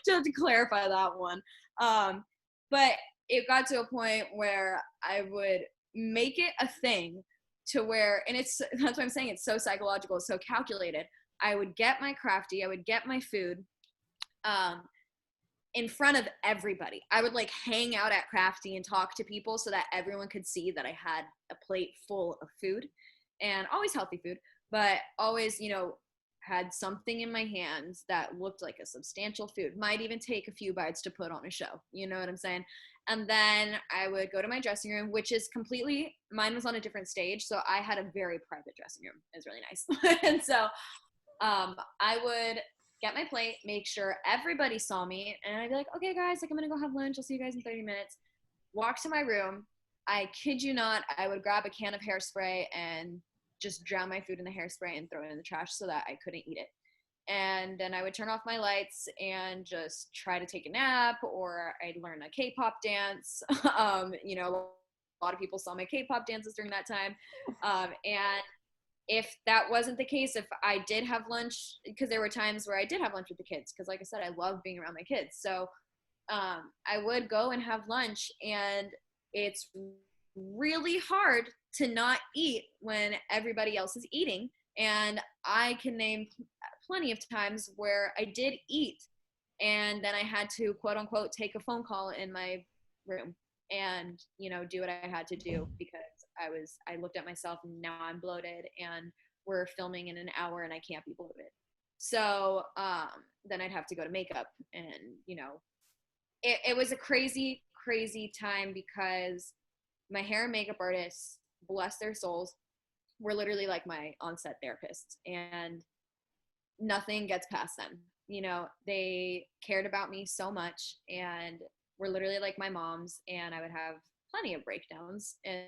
Just to clarify that one. But it got to a point where I would make it a thing to where, and that's what I'm saying, it's so psychological, so calculated. I would get my crafty, I would get my food, um, in front of everybody. I would like hang out at Crafty and talk to people so that everyone could see that I had a plate full of food, and always healthy food, but always, had something in my hands that looked like a substantial food. Might even take a few bites to put on a show. You know what I'm saying? And then I would go to my dressing room, which is mine was on a different stage. So I had a very private dressing room. It was really nice. And so I would get my plate, make sure everybody saw me, and I'd be like, okay, guys, like I'm gonna go have lunch. I'll see you guys in 30 minutes. Walk to my room. I kid you not, I would grab a can of hairspray and just drown my food in the hairspray and throw it in the trash so that I couldn't eat it. And then I would turn off my lights and just try to take a nap, or I'd learn a K-pop dance. A lot of people saw my K-pop dances during that time. And if that wasn't the case, if I did have lunch, because there were times where I did have lunch with the kids, because like I said, I love being around my kids. So I would go and have lunch, and it's really hard to not eat when everybody else is eating. And I can name plenty of times where I did eat, and then I had to, quote unquote, take a phone call in my room and, do what I had to do, because I looked at myself and now I'm bloated and we're filming in an hour and I can't be bloated. So then I'd have to go to makeup, and, it was a crazy, crazy time, because my hair and makeup artists, bless their souls, were literally like my on-set therapists, and nothing gets past them. They cared about me so much and were literally like my moms, and I would have plenty of breakdowns, and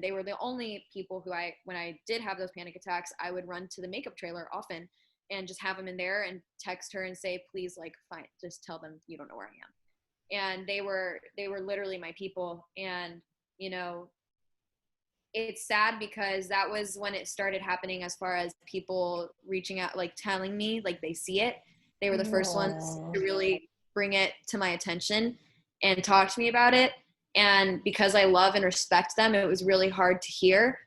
they were the only people who when I did have those panic attacks, I would run to the makeup trailer often and just have them in there and text her and say, please, like, fine, just tell them you don't know where I am. And they were literally my people. And, it's sad because that was when it started happening, as far as people reaching out, like telling me, like they see it. They were the first ones to really bring it to my attention and talk to me about it. And because I love and respect them, it was really hard to hear.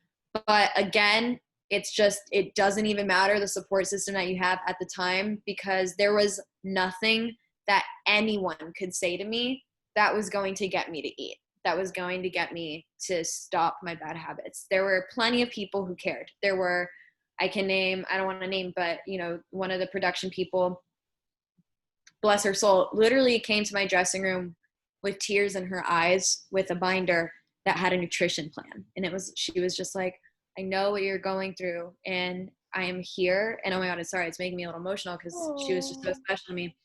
But again, it doesn't even matter the support system that you have at the time, because there was nothing that anyone could say to me that was going to get me to eat, that was going to get me to stop my bad habits. There were plenty of people who cared. There were, I don't want to name, but, one of the production people, bless her soul, literally came to my dressing room with tears in her eyes with a binder that had a nutrition plan. And she was just like, I know what you're going through, and I am here. And oh my God, it's making me a little emotional, because she was just so special to me.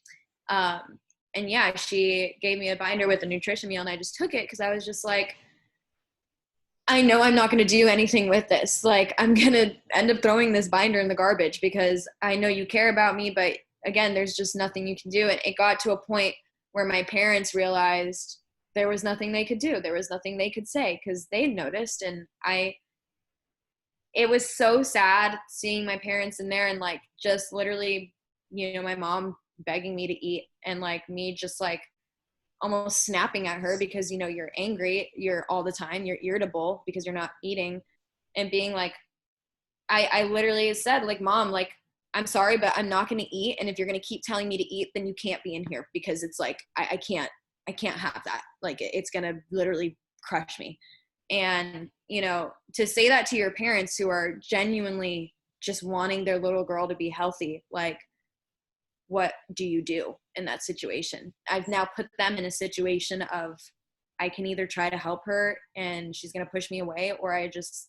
And yeah, she gave me a binder with a nutrition meal, and I just took it because I was just like, I know I'm not going to do anything with this. Like, I'm going to end up throwing this binder in the garbage, because I know you care about me, but again, there's just nothing you can do. And it got to a point where my parents realized there was nothing they could do. There was nothing they could say, because they noticed. And it was so sad seeing my parents in there, and like just literally, my mom begging me to eat, and like me just like almost snapping at her, because you're angry, you're all the time, you're irritable because you're not eating, and being like, I literally said, like, Mom, like, I'm sorry, but I'm not going to eat, and if you're going to keep telling me to eat, then you can't be in here, because it's like I can't have that, like it's going to literally crush me. And to say that to your parents, who are genuinely just wanting their little girl to be healthy, like, what do you do in that situation? I've now put them in a situation of, I can either try to help her and she's going to push me away, or I just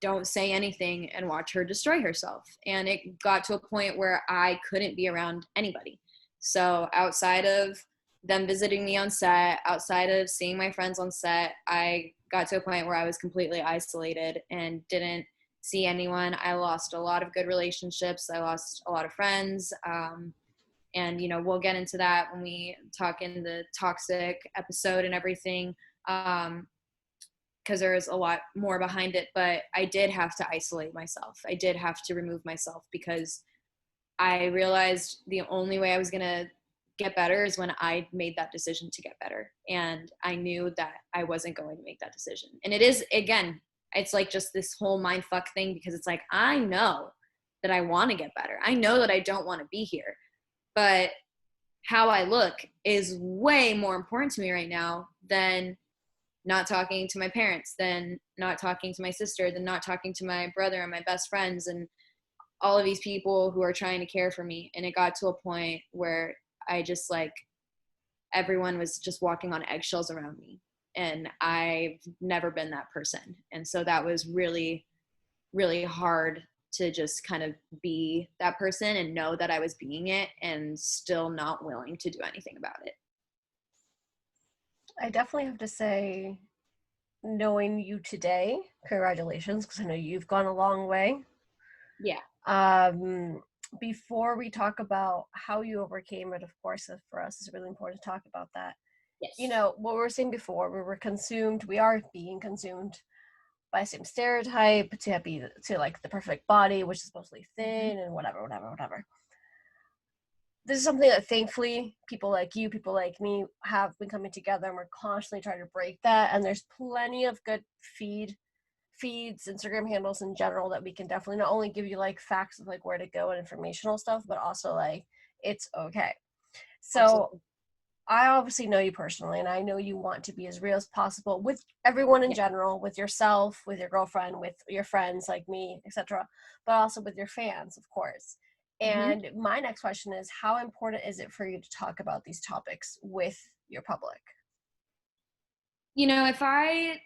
don't say anything and watch her destroy herself. And it got to a point where I couldn't be around anybody. So outside of them visiting me on set, outside of seeing my friends on set, I got to a point where I was completely isolated and didn't see anyone. I lost a lot of good relationships. I lost a lot of friends. And, we'll get into that when we talk in the toxic episode and everything, because there is a lot more behind it. But I did have to isolate myself. I did have to remove myself, because I realized the only way I was going to get better is when I made that decision to get better. And I knew that I wasn't going to make that decision. And it is, again, it's like just this whole mind fuck thing, because it's like, I know that I want to get better. I know that I don't want to be here, but how I look is way more important to me right now than not talking to my parents, than not talking to my sister, than not talking to my brother and my best friends and all of these people who are trying to care for me. And it got to a point where I just like, everyone was just walking on eggshells around me. And I've never been that person. And so that was really, really hard to just kind of be that person and know that I was being it and still not willing to do anything about it. I definitely have to say, knowing you today, congratulations, because I know you've gone a long way. Yeah. Before we talk about how you overcame it, of course, for us, it's really important to talk about that. Yes. You know, what we were saying before, we are being consumed by the same stereotype to like the perfect body, which is mostly thin and whatever. This is something that thankfully people like you, people like me have been coming together, and we're constantly trying to break that. And there's plenty of good feeds, Instagram handles in general, that we can definitely not only give you like facts of like where to go and informational stuff, but also like it's okay. So Absolutely. I obviously know you personally, and I know you want to be as real as possible with everyone in Yeah. general, with yourself, with your girlfriend, with your friends like me, etc., but also with your fans, of course. Mm-hmm. And my next question is, how important is it for you to talk about these topics with your public? You know, if I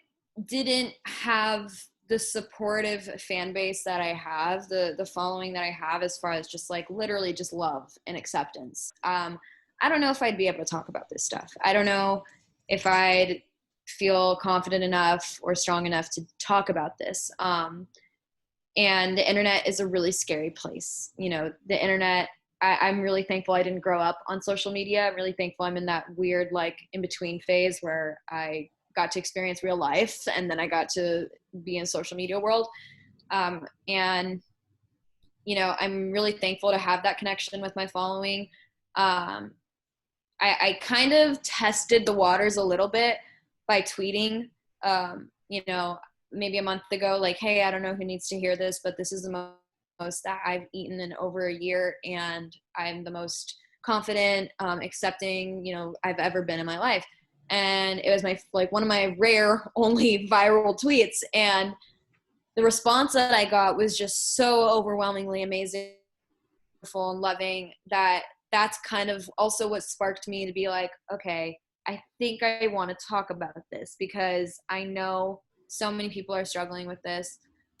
didn't have the supportive fan base that I have, the following that I have, as far as just like literally just love and acceptance, I don't know if I'd be able to talk about this stuff. I don't know if I'd feel confident enough or strong enough to talk about this. And the internet is a really scary place. You know, the internet, I'm really thankful I didn't grow up on social media. I'm really thankful I'm in that weird, like, in between phase where I got to experience real life and then I got to be in social media world. And, you know, I'm really thankful to have that connection with my following. Um, I kind of tested the waters a little bit by tweeting, you know, maybe a month ago, like, hey, I don't know who needs to hear this, but this is the most that I've eaten in over a year. And I'm the most confident, accepting, you know, I've ever been in my life. And it was one of my rare only viral tweets. And the response that I got was just so overwhelmingly amazing, beautiful, and loving, that that's kind of also what sparked me to be like, okay, I think I want to talk about this, because I know so many people are struggling with this.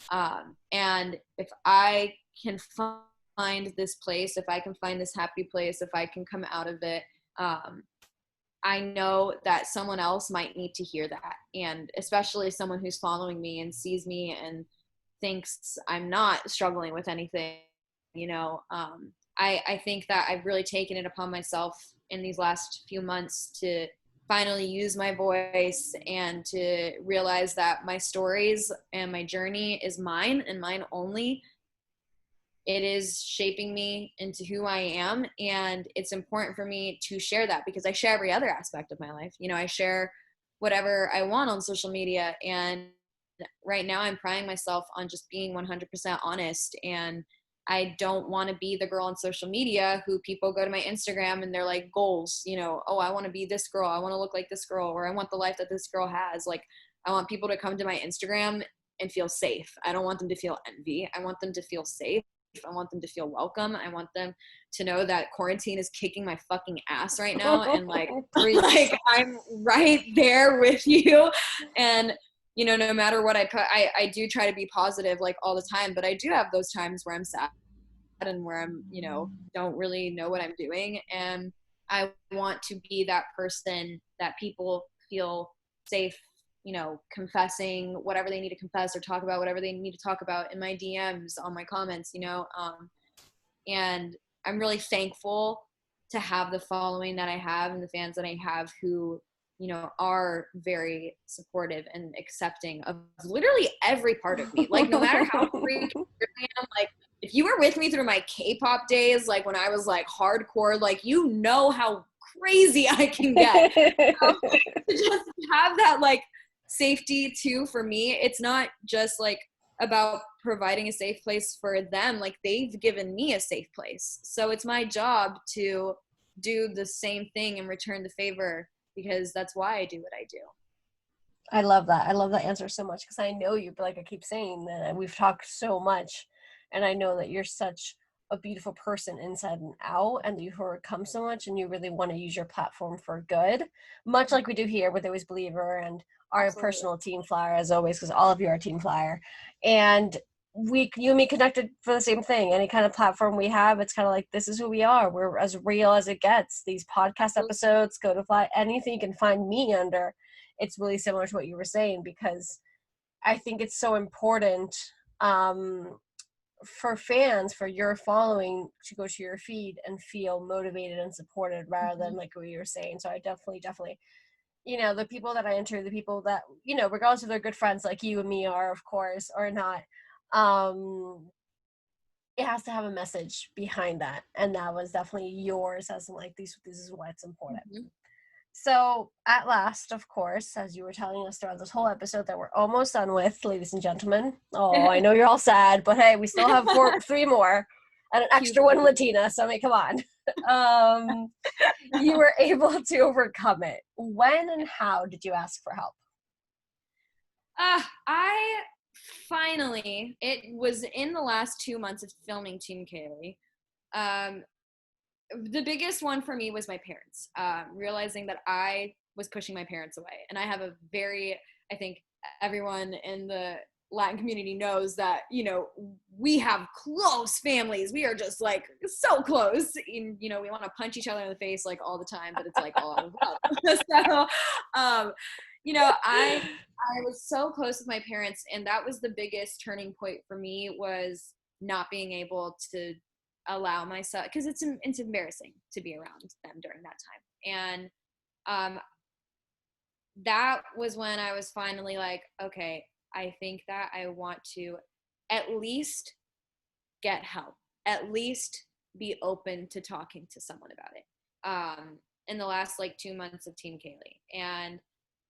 And if I can find this place, if I can find this happy place, if I can come out of it, I know that someone else might need to hear that. And especially someone who's following me and sees me and thinks I'm not struggling with anything, you know. I think that I've really taken it upon myself in these last few months to finally use my voice and to realize that my stories and my journey is mine and mine only. It is shaping me into who I am, and it's important for me to share that, because I share every other aspect of my life. You know, I share whatever I want on social media, and right now I'm priding myself on just being 100% honest. And I don't want to be the girl on social media who people go to my Instagram and they're like, goals, you know, oh, I want to be this girl, I want to look like this girl, or I want the life that this girl has. Like, I want people to come to my Instagram and feel safe. I don't want them to feel envy. I want them to feel safe. I want them to feel welcome. I want them to know that quarantine is kicking my fucking ass right now. And like I'm right there with you. And, you know, no matter what I put, I do try to be positive like all the time, but I do have those times where I'm sad and where I'm, you know, don't really know what I'm doing. And I want to be that person that people feel safe, you know, confessing whatever they need to confess, or talk about whatever they need to talk about in my DMs, on my comments, you know. And I'm really thankful to have the following that I have and the fans that I have who, you know, are very supportive and accepting of literally every part of me. Like, no matter how freaking weird I am, like, if you were with me through my K-pop days, like when I was like hardcore, like, you know how crazy I can get. To just have that like safety too, for me, it's not just like about providing a safe place for them. Like, they've given me a safe place. So it's my job to do the same thing and return the favor, because that's why I do what I do. I love that. I love that answer so much, because I know you, but like I keep saying that we've talked so much, and I know that you're such a beautiful person inside and out, and you've overcome so much, and you really want to use your platform for good, much like we do here with Always Believer and our Absolutely. personal team flyer, as always, because all of you are team flyer. And you and me connected for the same thing. Any kind of platform we have, it's kind of like, this is who we are. We're as real as it gets. These podcast episodes, Go to Fly, anything you can find me under, it's really similar to what you were saying, because I think it's so important for fans, for your following, to go to your feed and feel motivated and supported, rather than like what you were saying. So I definitely, the people that I enter, the people that, regardless if they're good friends like you and me are, of course, or not, um, it has to have a message behind that. And that was definitely yours, as in like, this is why it's important. Mm-hmm. So, at last, of course, as you were telling us throughout this whole episode that we're almost done with, ladies and gentlemen. Oh, I know you're all sad, but hey, we still have three more, and an extra one, Latina. So, I mean, come on. You were able to overcome it. When and how did you ask for help? I finally, it was in the last 2 months of filming Team Kaylie. The biggest one for me was my parents, realizing that I was pushing my parents away. And I have a very, I think everyone in the Latin community knows that, we have close families. We are just like so close. And, we want to punch each other in the face like all the time, but it's like all out of love. So, I was so close with my parents, and that was the biggest turning point for me, was not being able to allow myself, because it's embarrassing to be around them during that time. And that was when I was finally like, okay, I think that I want to at least get help, at least be open to talking to someone about it. In the last like 2 months of Team Kaylie, and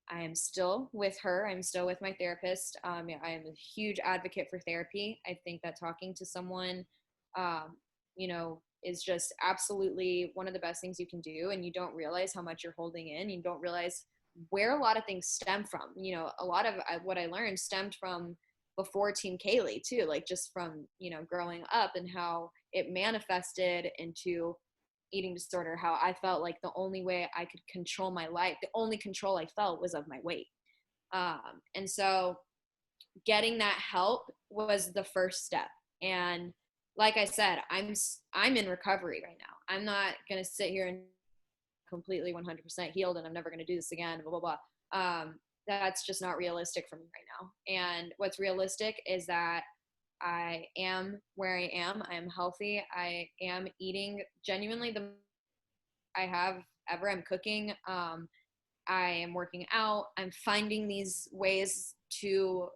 I am still with her. I'm still with my therapist. I am a huge advocate for therapy. I think that talking to someone, is just absolutely one of the best things you can do. And you don't realize how much you're holding in. You don't realize where a lot of things stem from. A lot of what I learned stemmed from before Team Kaylie too, like just from, growing up, and how it manifested into eating disorder, how I felt like the only way I could control my life, the only control I felt, was of my weight. And so getting that help was the first step. And like I said, I'm in recovery right now. I'm not going to sit here and completely 100% healed and I'm never going to do this again, blah, blah, blah. That's just not realistic for me right now. And what's realistic is that I am where I am. I am healthy. I am eating genuinely the I have ever. I'm cooking. I am working out. I'm finding these ways to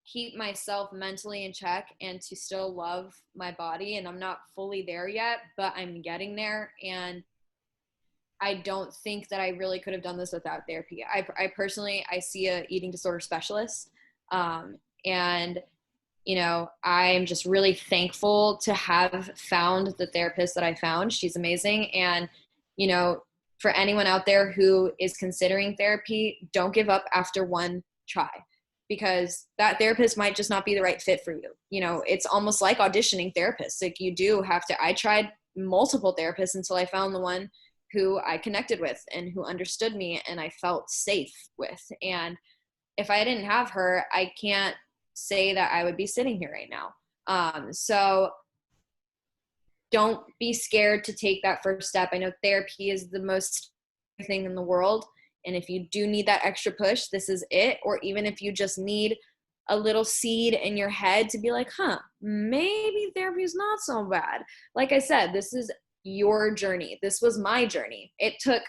keep myself mentally in check and to still love my body. And I'm not fully there yet, but I'm getting there. And I don't think that I really could have done this without therapy. I personally, I see a eating disorder specialist. And I'm just really thankful to have found the therapist that I found. She's amazing. And, for anyone out there who is considering therapy, don't give up after one try, because that therapist might just not be the right fit for you. It's almost like auditioning therapists. Like, you do have to, I tried multiple therapists until I found the one who I connected with and who understood me and I felt safe with. And if I didn't have her, I can't say that I would be sitting here right now. So don't be scared to take that first step. I know therapy is the most thing in the world. And if you do need that extra push, this is it. Or even if you just need a little seed in your head to be like, maybe therapy is not so bad. Like I said, this is your journey. This was my journey. It took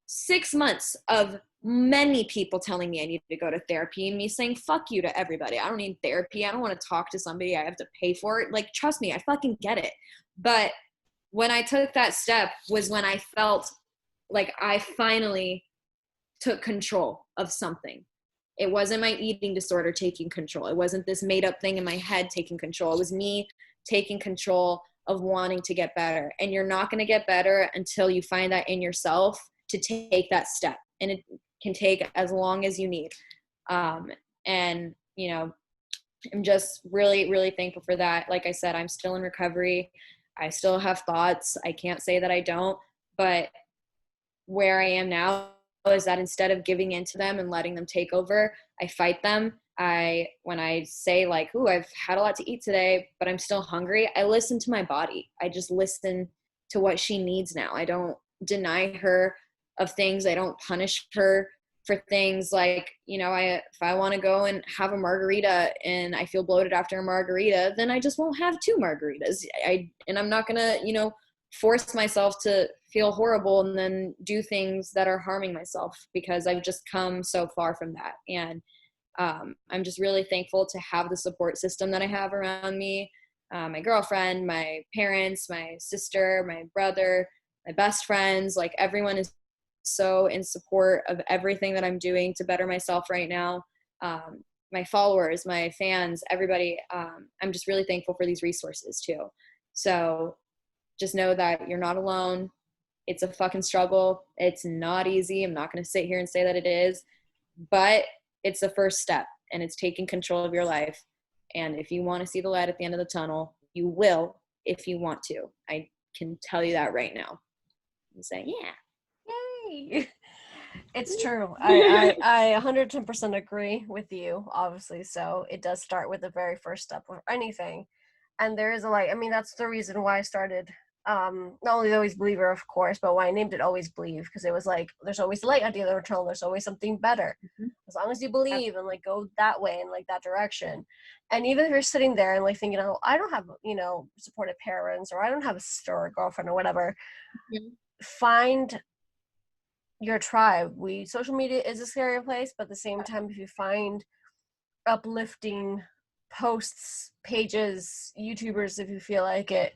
6 months of many people telling me I need to go to therapy, and me saying fuck you to everybody. I don't need therapy. I don't want to talk to somebody. I have to pay for it. Like, trust me, I fucking get it. But when I took that step was when I felt like I finally took control of something. It wasn't my eating disorder taking control. It wasn't this made up thing in my head taking control. It was me taking control of wanting to get better. And you're not going to get better until you find that in yourself to take that step. And it can take as long as you need. And, you know, I'm just really, really thankful for that. Like I said, I'm still in recovery. I still have thoughts. I can't say that I don't, but where I am now is that instead of giving into them and letting them take over, I fight them. When I say like, ooh, I've had a lot to eat today, but I'm still hungry, I listen to my body. I just listen to what she needs now. I don't deny her of things. I don't punish her for things like, you know, if I want to go and have a margarita and I feel bloated after a margarita, then I just won't have two margaritas. And I'm not going to, you know, force myself to feel horrible and then do things that are harming myself, because I've just come so far from that. And I'm just really thankful to have the support system that I have around me. My girlfriend, my parents, my sister, my brother, my best friends, like everyone is so in support of everything that I'm doing to better myself right now. My followers, my fans, everybody, I'm just really thankful for these resources too. So just know that you're not alone. It's a fucking struggle. It's not easy. I'm not going to sit here and say that it is, but it's the first step, and it's taking control of your life. And if you want to see the light at the end of the tunnel, you will if you want to. I can tell you that right now. And say, yeah. Yay! It's true. I 110% agree with you, obviously. So it does start with the very first step of anything. And there is a light. I mean, that's the reason why I started not only the Always Believer, of course, but why I named it Always Believe, because it was like there's always light at the end of the tunnel. There's always something better. Mm-hmm. As long as you believe and like go that way and like that direction. And even if you're sitting there and like thinking, oh, I don't have, you know, supportive parents, or I don't have a sister or a girlfriend or whatever, Mm-hmm. find your tribe. Social media is a scary place, but at the same time, if you find uplifting posts, pages, YouTubers, if you feel like it,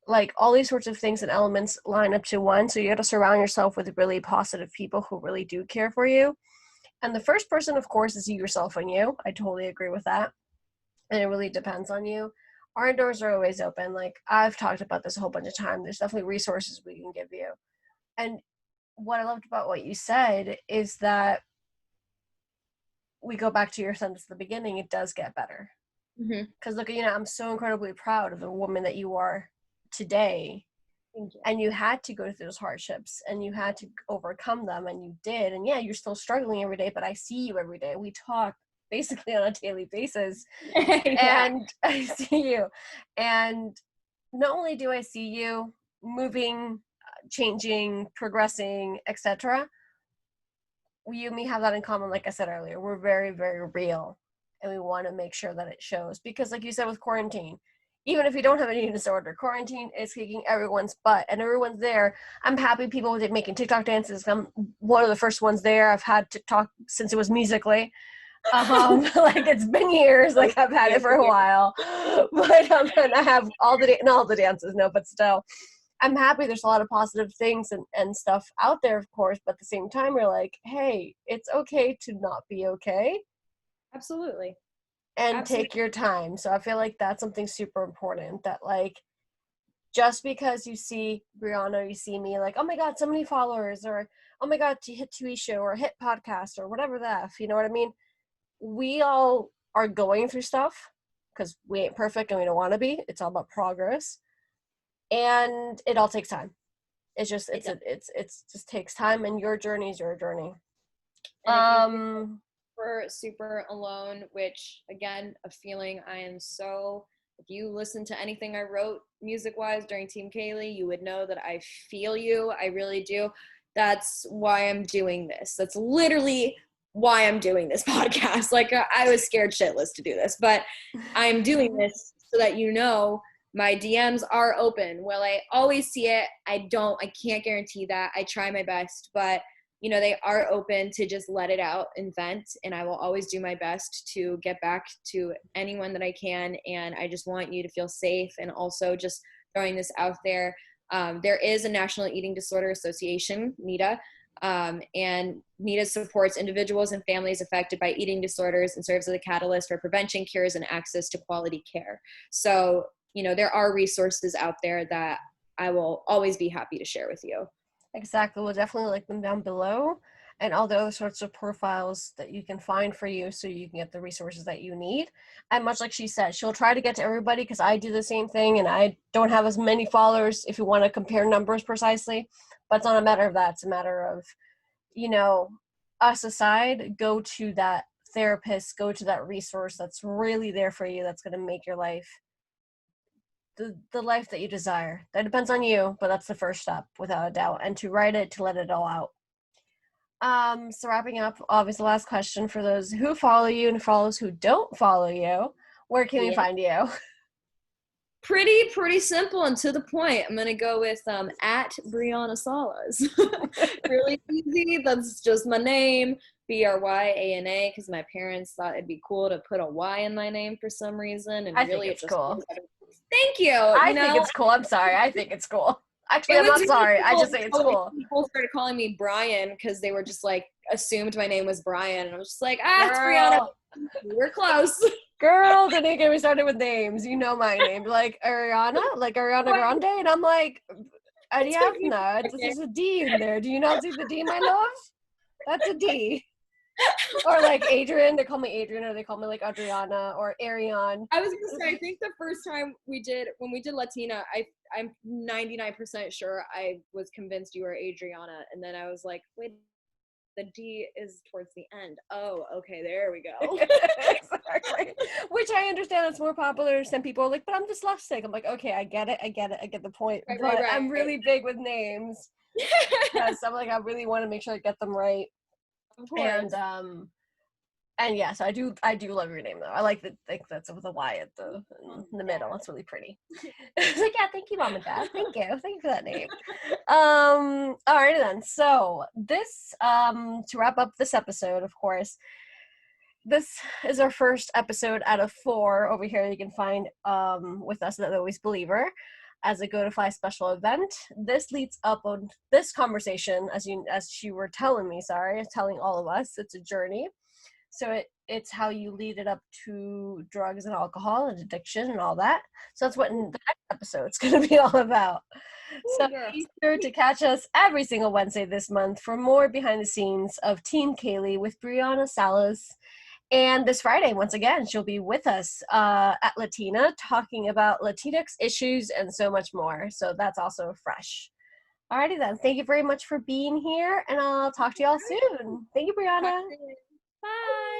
like all these sorts of things and elements line up to one. So you got to surround yourself with really positive people who really do care for you. And the first person, of course, is you yourself and you. I totally agree with that. And it really depends on you. Our doors are always open. Like I've talked about this a whole bunch of times. There's definitely resources we can give you. And what I loved about what you said is that we go back to your sentence at the beginning, it does get better. Because look, you know, I'm so incredibly proud of the woman that you are today. Thank you. And you had to go through those hardships and you had to overcome them, and you did. And yeah, you're still struggling every day, but I see you every day. We talk basically on a daily basis. Yeah. And I see you. And not only do I see you moving, changing, progressing, etc., you and me have that in common. Like I said earlier, we're very, very real, and we want to make sure that it shows, because like you said with quarantine, even if you don't have an eating disorder, quarantine is kicking everyone's butt, and everyone's there. I'm happy people with it making TikTok dances. I'm one of the first ones there. I've had TikTok since it was Musically. Like it's been years, like I've had it for a while, but and I have not all the dances, no, but still I'm happy there's a lot of positive things and stuff out there, of course, but at the same time, you're like, hey, it's okay to not be okay. Absolutely. And Absolutely. take your time. So I feel like that's something super important, that like, just because you see Bryana, you see me, like, oh my God, so many followers, or oh my God, to hit TV show or hit podcast or whatever the F, you know what I mean? We all are going through stuff because we ain't perfect and we don't want to be. It's all about progress. And it all takes time. It's just it's just takes time, and your journey is your journey. And if you feel super alone, which again, a feeling I am so, if you listen to anything I wrote music wise during Team Kaylie, you would know that I feel you. I really do. That's why I'm doing this. That's literally why I'm doing this podcast. Like I was scared shitless to do this, but I'm doing this so that you know my DMs are open. Will I always see it? I can't guarantee that. I try my best, but they are open to just let it out and vent. And I will always do my best to get back to anyone that I can. And I just want you to feel safe. And also just throwing this out there. There is a National Eating Disorder Association, NEDA, and NEDA supports individuals and families affected by eating disorders and serves as a catalyst for prevention, cures, and access to quality care. So, there are resources out there that I will always be happy to share with you. Exactly. We'll definitely link them down below, and all the other sorts of profiles that you can find for you so you can get the resources that you need. And much like she said, she'll try to get to everybody because I do the same thing, and I don't have as many followers if you want to compare numbers precisely. But it's not a matter of that. It's a matter of, us aside, go to that therapist, go to that resource that's really there for you, that's going to make your life the life that you desire. That depends on you, but that's the first step without a doubt. And to write it, to let it all out. So wrapping up, obviously, the last question for those who follow you and for those who don't follow you, where can we find you? Pretty simple and to the point. I'm gonna go with at Bryana Salaz. Really easy. That's just my name, Bryana, because my parents thought it'd be cool to put a Y in my name for some reason, and I really think it's it just cool. Thank you. I think it's cool. I'm sorry. I think it's cool. Actually, I'm not sorry. I just think it's cool. People started calling me Brian because they were just like assumed my name was Brian, and I was just like, it's Bryana. We're close. Girl, didn't get me started with names. You know my name. Like Ariana, like Ariana Grande. And I'm like, Ariadna, there's a D in there. Do you not see the D, my love? That's a D. Or like Adrian, they call me Adrian, or they call me like Adriana or Ariane. I was gonna say, I think the first time when we did Latina, I'm 99% sure I was convinced you were Adriana, and then I was like, wait, the D is towards the end. Oh, okay, there we go. Exactly. Which I understand it's more popular. Some people are like, but I'm dyslexic. I'm like, okay, I get it, I get the point. Right. I'm really big with names. Because I'm like, I really want to make sure I get them right. Of course. And yeah, so I do love your name though. I like that's with a Y at in the middle. It's really pretty. It's like, yeah, thank you, Mom and Dad. Thank you for that name. Alrighty then. So this to wrap up this episode, of course, this is our first episode out of 4 over here. You can find with us at Always Believer as a Go to Fly special event. This leads up on this conversation, as you were telling me. Telling all of us, it's a journey. So it's how you lead it up to drugs and alcohol and addiction and all that. So that's what in the next episode's going to be all about. So be sure to catch us every single Wednesday this month for more behind the scenes of Team Kaylie with Bryana Salaz. And this Friday, once again, she'll be with us at Latina talking about Latinx issues and so much more. So that's also fresh. Alrighty then. Thank you very much for being here, and I'll talk to y'all soon. Thank you, Bryana. Bye.